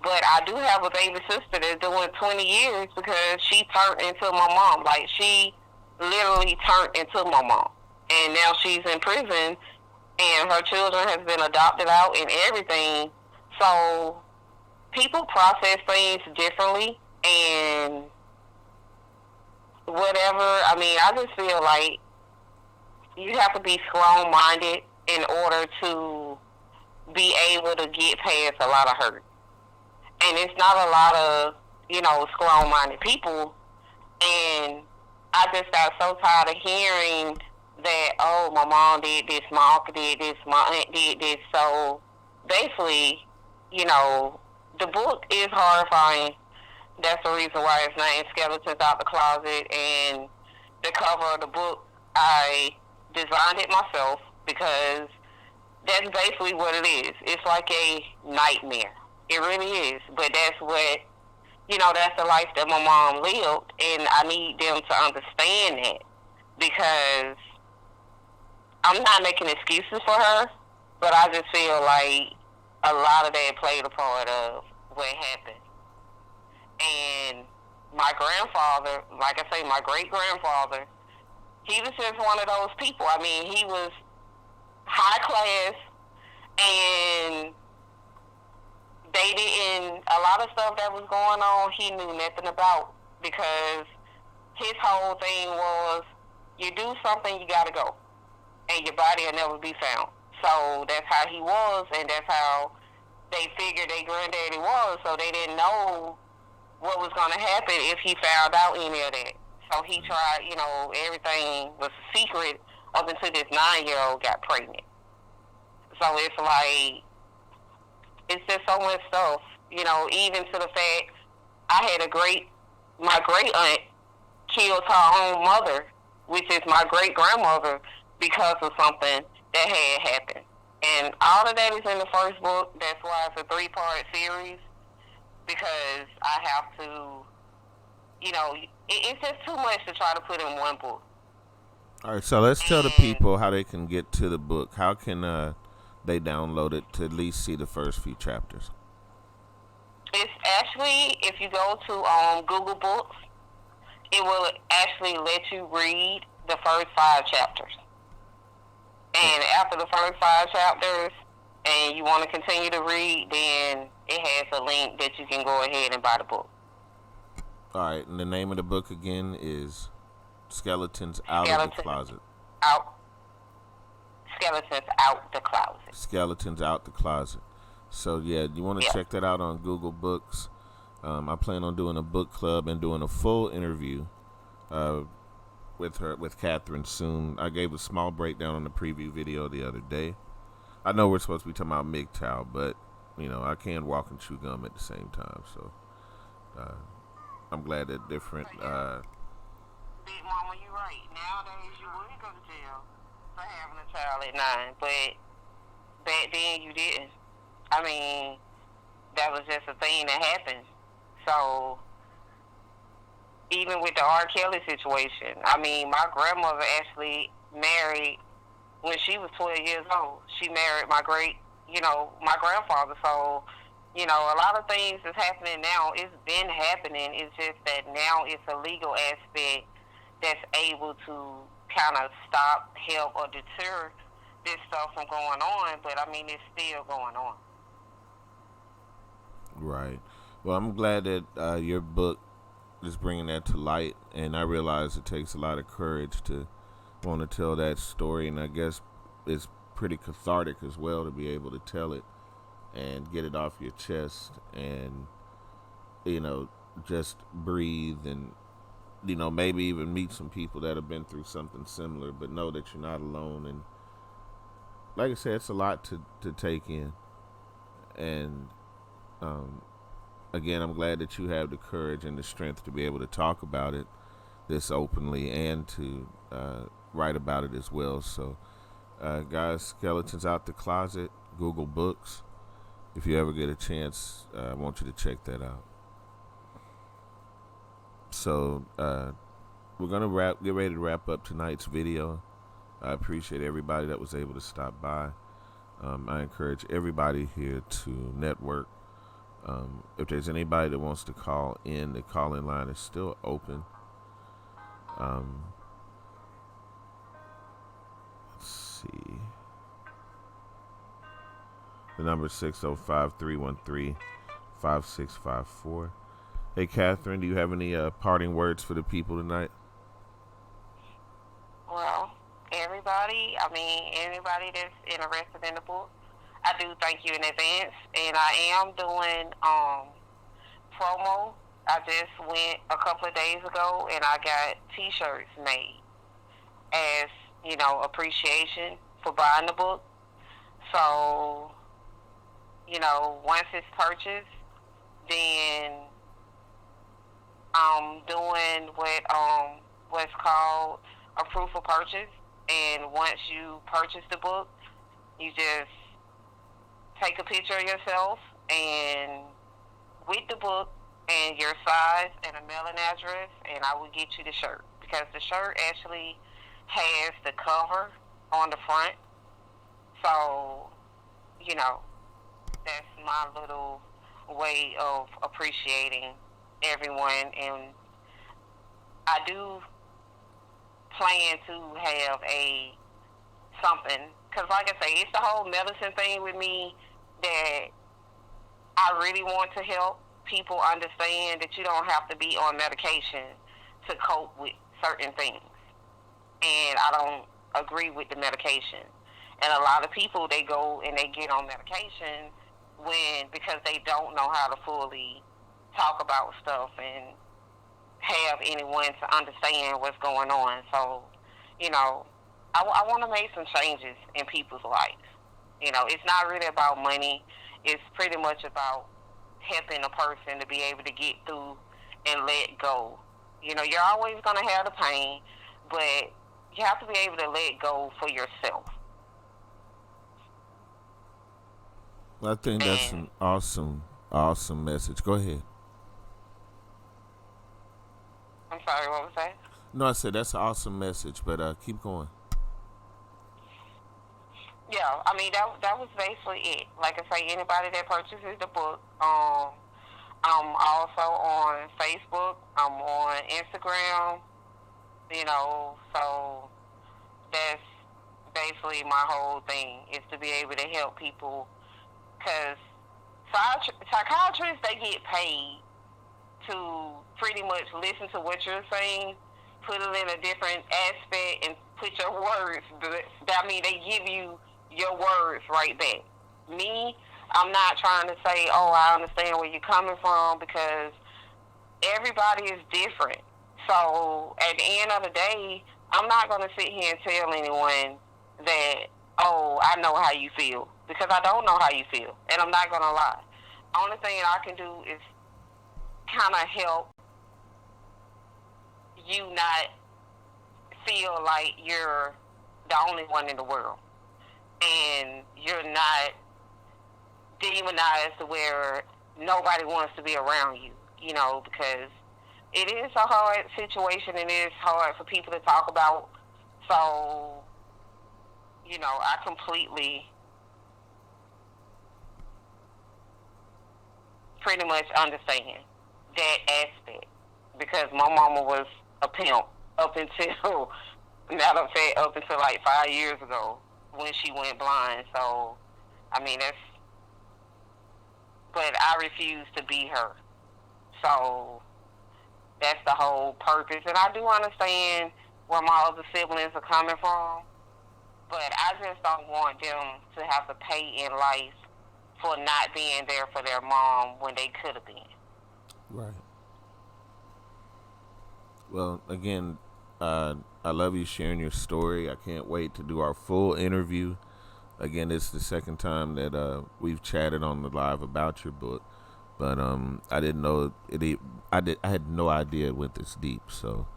but I do have a baby sister that's doing 20 years because she turned into my mom. Like, she literally turned into my mom. And now she's in prison, and her children has been adopted out and everything So people process things differently, and whatever. I mean, I just feel like you have to be strong-minded in order to be able to get past a lot of hurt. And it's not a lot of, strong-minded people. And I just got so tired of hearing that, oh, my mom did this, my uncle did this, my aunt did this. So basically, the book is horrifying. That's the reason why it's named Skeletons Out the Closet. And the cover of the book, I designed it myself because that's basically what it is. It's like a nightmare. It really is. But that's what, that's the life that my mom lived. And I need them to understand that because I'm not making excuses for her, but I just feel like a lot of that played a part of what happened. And my grandfather, like I say, my great-grandfather, he was just one of those people. I mean, he was high class, and they didn't, a lot of stuff that was going on, he knew nothing about because his whole thing was, you do something, you got to go, and your body will never be found. So that's how he was, and that's how they figured their granddaddy was, so they didn't know what was going to happen if he found out any of that. So he tried, everything was a secret up until this 9-year-old got pregnant. So it's like, it's just so much stuff, even to the fact I had my great aunt killed her own mother, which is my great grandmother, because of something that had happened. And all of that is in the first book. That's why it's a 3-part series, because I have to, it's just too much to try to put in one book. All right, so let's tell the people how they can get to the book. How can they download it to at least see the first few chapters? It's actually, if you go to Google Books, it will actually let you read the first 5 chapters. And after the first 5 chapters, and you want to continue to read, then it has a link that you can go ahead and buy the book. All right, and the name of the book again is Skeletons Out of the Closet. Skeletons Out the Closet. Skeletons Out the Closet. So, yeah, you want to check that out on Google Books. I plan on doing a book club and doing a full interview with Catherine soon. I gave a small breakdown on the preview video the other day. I know we're supposed to be talking about MGTOW, but, I can't walk and chew gum at the same time. So, I'm glad that different... Big Mama, you're right. Nowadays, you would go to jail for having a child at 9, but back then you didn't. I mean, that was just a thing that happened. So, even with the R. Kelly situation, I mean, my grandmother actually married when she was 12 years old. She married my grandfather. So, a lot of things is happening now. It's been happening. It's just that now it's a legal aspect that's able to kind of stop, help, or deter this stuff from going on. But, I mean, it's still going on. Right. Well, I'm glad that your book is bringing that to light, and I realize it takes a lot of courage to want to tell that story, and I guess it's pretty cathartic as well to be able to tell it and get it off your chest and, just breathe and, maybe even meet some people that have been through something similar, but know that you're not alone. And like I said, it's a lot to take in. And, again, I'm glad that you have the courage and the strength to be able to talk about it this openly and to write about it as well. So, guys, Skeletons Out the Closet, Google Books. If you ever get a chance, I want you to check that out. So, we're going to get ready to wrap up tonight's video. I appreciate everybody that was able to stop by. I encourage everybody here to network. If there's anybody that wants to call in, the call-in line is still open. Let's see. The number is 605-313-5654. Hey, Catherine, do you have any parting words for the people tonight? Well, anybody that's interested in the book, I do thank you in advance. And I am doing promo. I just went a couple of days ago and I got t-shirts made as, appreciation for buying the book. So, once it's purchased, then I'm doing what's called a proof of purchase. And once you purchase the book, you just take a picture of yourself and with the book and your size and a mailing address, and I will get you the shirt, because the shirt actually has the cover on the front. So, that's my little way of appreciating everyone. And I do plan to have something, because like I say, it's the whole medicine thing with me, that I really want to help people understand that you don't have to be on medication to cope with certain things. And I don't agree with the medication. And a lot of people, they go and they get on medication because they don't know how to fully talk about stuff and have anyone to understand what's going on. So, I want to make some changes in people's lives. It's not really about money. It's pretty much about helping a person to be able to get through and let go. You're always going to have the pain, but you have to be able to let go for yourself. I think that's an awesome message. Go ahead. I'm sorry, what was that? No, I said that's an awesome message, but keep going. Yeah, that was basically it. Like I say, anybody that purchases the book, I'm also on Facebook, I'm on Instagram, so that's basically my whole thing, is to be able to help people, because psychiatrists, they get paid to pretty much listen to what you're saying, put it in a different aspect, and put your words. They give you your words right back. Me, I'm not trying to say, oh, I understand where you're coming from, because everybody is different. So at the end of the day, I'm not going to sit here and tell anyone that, oh, I know how you feel, because I don't know how you feel, and I'm not going to lie. Only thing I can do is kind of help you not feel like you're the only one in the world, and you're not demonized to where nobody wants to be around you, because it is a hard situation, and it is hard for people to talk about. So, I completely pretty much understand that aspect, because my mama was a pimp up until, matter of fact, up until like 5 years ago when she went blind. So, but I refuse to be her. So that's the whole purpose. And I do understand where my other siblings are coming from, but I just don't want them to have to pay in life for not being there for their mom when they could have been. Right. Well, again, I love you sharing your story. I can't wait to do our full interview. Again, it's the second time that we've chatted on the live about your book, but I didn't know it. I had no idea it went this deep. So,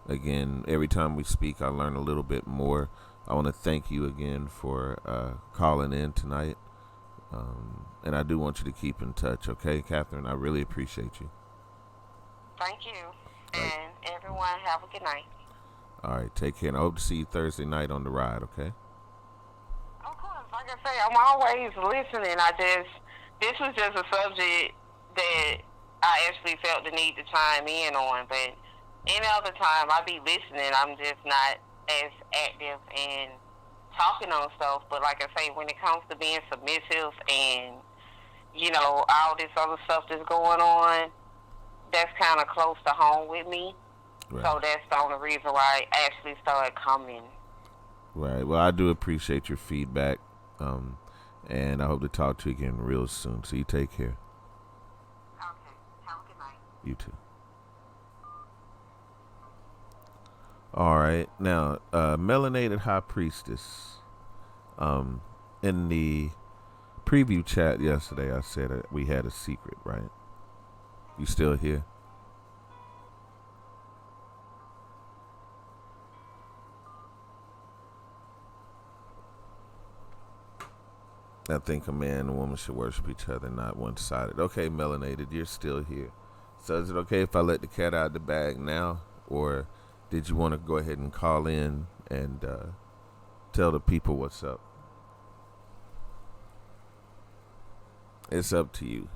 again, every time we speak, I learn a little bit more. I want to thank you again for calling in tonight, and I do want you to keep in touch. Okay, Catherine, I really appreciate you. Thank you, and everyone have a good night. All right, take care, and I hope to see you Thursday night on the ride. Okay. Of course, like I say, I'm always listening. This was just a subject that I actually felt the need to chime in on, but any other time I be listening, I'm just not as active in talking on stuff. But like I say, when it comes to being submissive and, you know, all this other stuff that's going on, that's kind of close to home with me. Right. So that's the only reason why I actually started coming. Right. Well, I do appreciate your feedback, and I hope to talk to you again real soon. So you take care. Okay. Have a good night. You too. All right. Now, Melanated High Priestess. In the preview chat yesterday, I said we had a secret, right? You still here? I think a man and a woman should worship each other, not one-sided. Okay, Melanated, you're still here. So is it okay if I let the cat out of the bag now? Or did you want to go ahead and call in and tell the people what's up? It's up to you.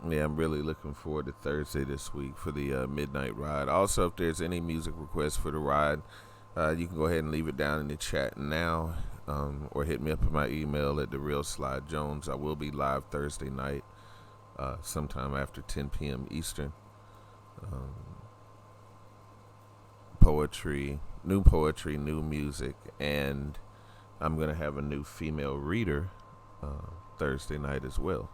Yeah, I'm really looking forward to Thursday this week for the midnight ride. Also, if there's any music requests for the ride, you can go ahead and leave it down in the chat now, or hit me up in my email at TheRealSlyJones. I will be live Thursday night, sometime after 10 p.m. Eastern. Poetry, new music, and I'm going to have a new female reader Thursday night as well.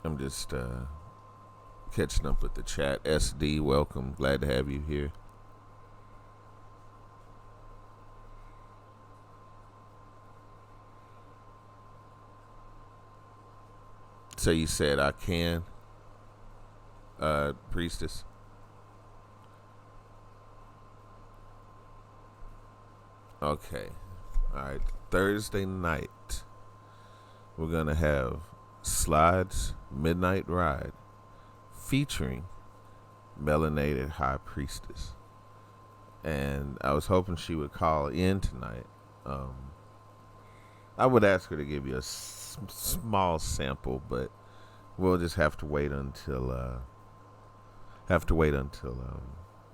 I'm just catching up with the chat. SD, welcome. Glad to have you here. So you said I can, Priestess? Okay. All right. Thursday night, we're going to have Slide's Midnight Ride featuring Melanated High Priestess. And I was hoping she would call in tonight. I would ask her to give you a small sample, but we'll just have to wait until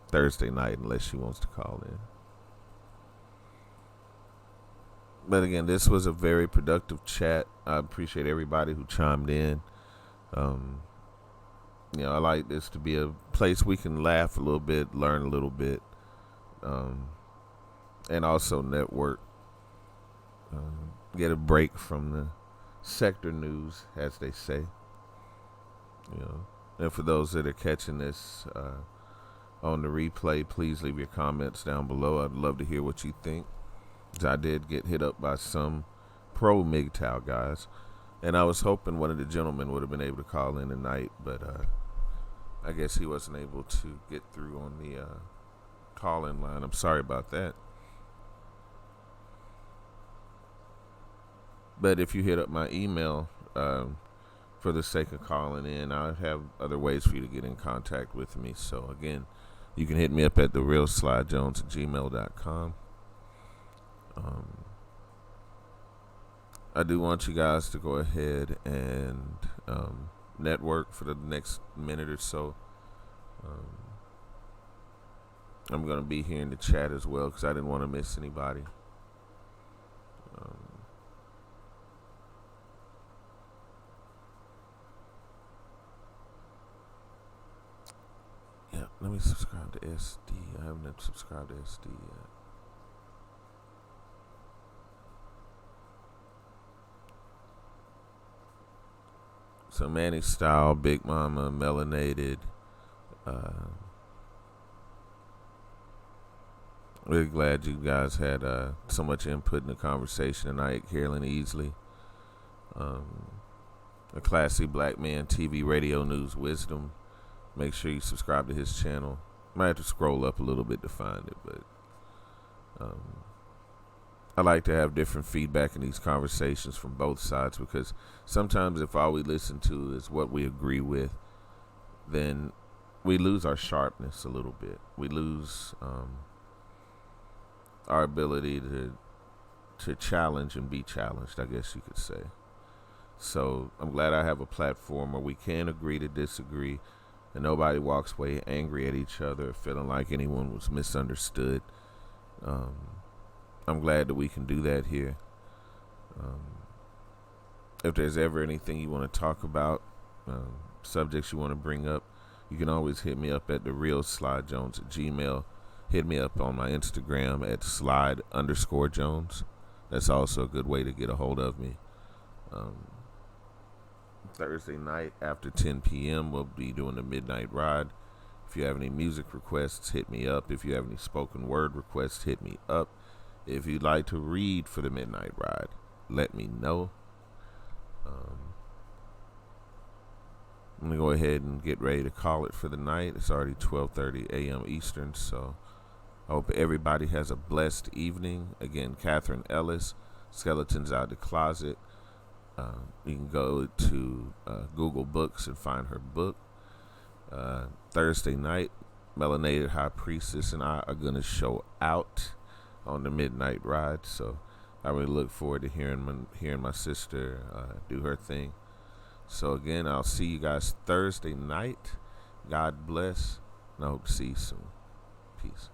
Thursday night unless she wants to call in. But again, this was a very productive chat. I appreciate everybody who chimed in. I like this to be a place we can laugh a little bit, learn a little bit, and also network. Get a break from the sector news, as they say. And for those that are catching this on the replay, please leave your comments down below. I'd love to hear what you think. I did get hit up by some pro MGTOW guys, and I was hoping one of the gentlemen would have been able to call in tonight, but I guess he wasn't able to get through on the call-in line. I'm sorry about that. But if you hit up my email for the sake of calling in, I have other ways for you to get in contact with me. So again, you can hit me up at TheRealSlyJones@gmail.com. I do want you guys to go ahead and network for the next minute or so. I'm going to be here in the chat as well because I didn't want to miss anybody. Yeah, let me subscribe to SD. I haven't subscribed to SD yet. So Manny Style, Big Mama, Melanated. Really glad you guys had so much input in the conversation tonight. Carolyn Easley, a classy black man, TV, radio, news, wisdom. Make sure you subscribe to his channel. Might have to scroll up a little bit to find it, but I like to have different feedback in these conversations from both sides, because sometimes if all we listen to is what we agree with, then we lose our sharpness a little bit. We lose our ability to challenge and be challenged, I guess you could say. So I'm glad I have a platform where we can agree to disagree, and nobody walks away angry at each other, feeling like anyone was misunderstood. I'm glad that we can do that here. If there's ever anything you want to talk about, subjects you want to bring up, you can always hit me up at therealslidejones at Gmail. Hit me up on my Instagram at slide_Jones. That's also a good way to get a hold of me. Thursday night after 10 p.m. we'll be doing the Midnight Ride. If you have any music requests, hit me up. If you have any spoken word requests, hit me up. If you'd like to read for the Midnight Ride, let me know. I'm going to go ahead and get ready to call it for the night. It's already 12:30 a.m. Eastern, so I hope everybody has a blessed evening. Again, Catherine Ellis, Skeletons Out the Closet. You can go to Google Books and find her book. Thursday night, Melanated High Priestess and I are going to show out on the Midnight Ride, so I really look forward to hearing my sister do her thing. So again, I'll see you guys Thursday night. God bless, and I hope to see you soon. Peace.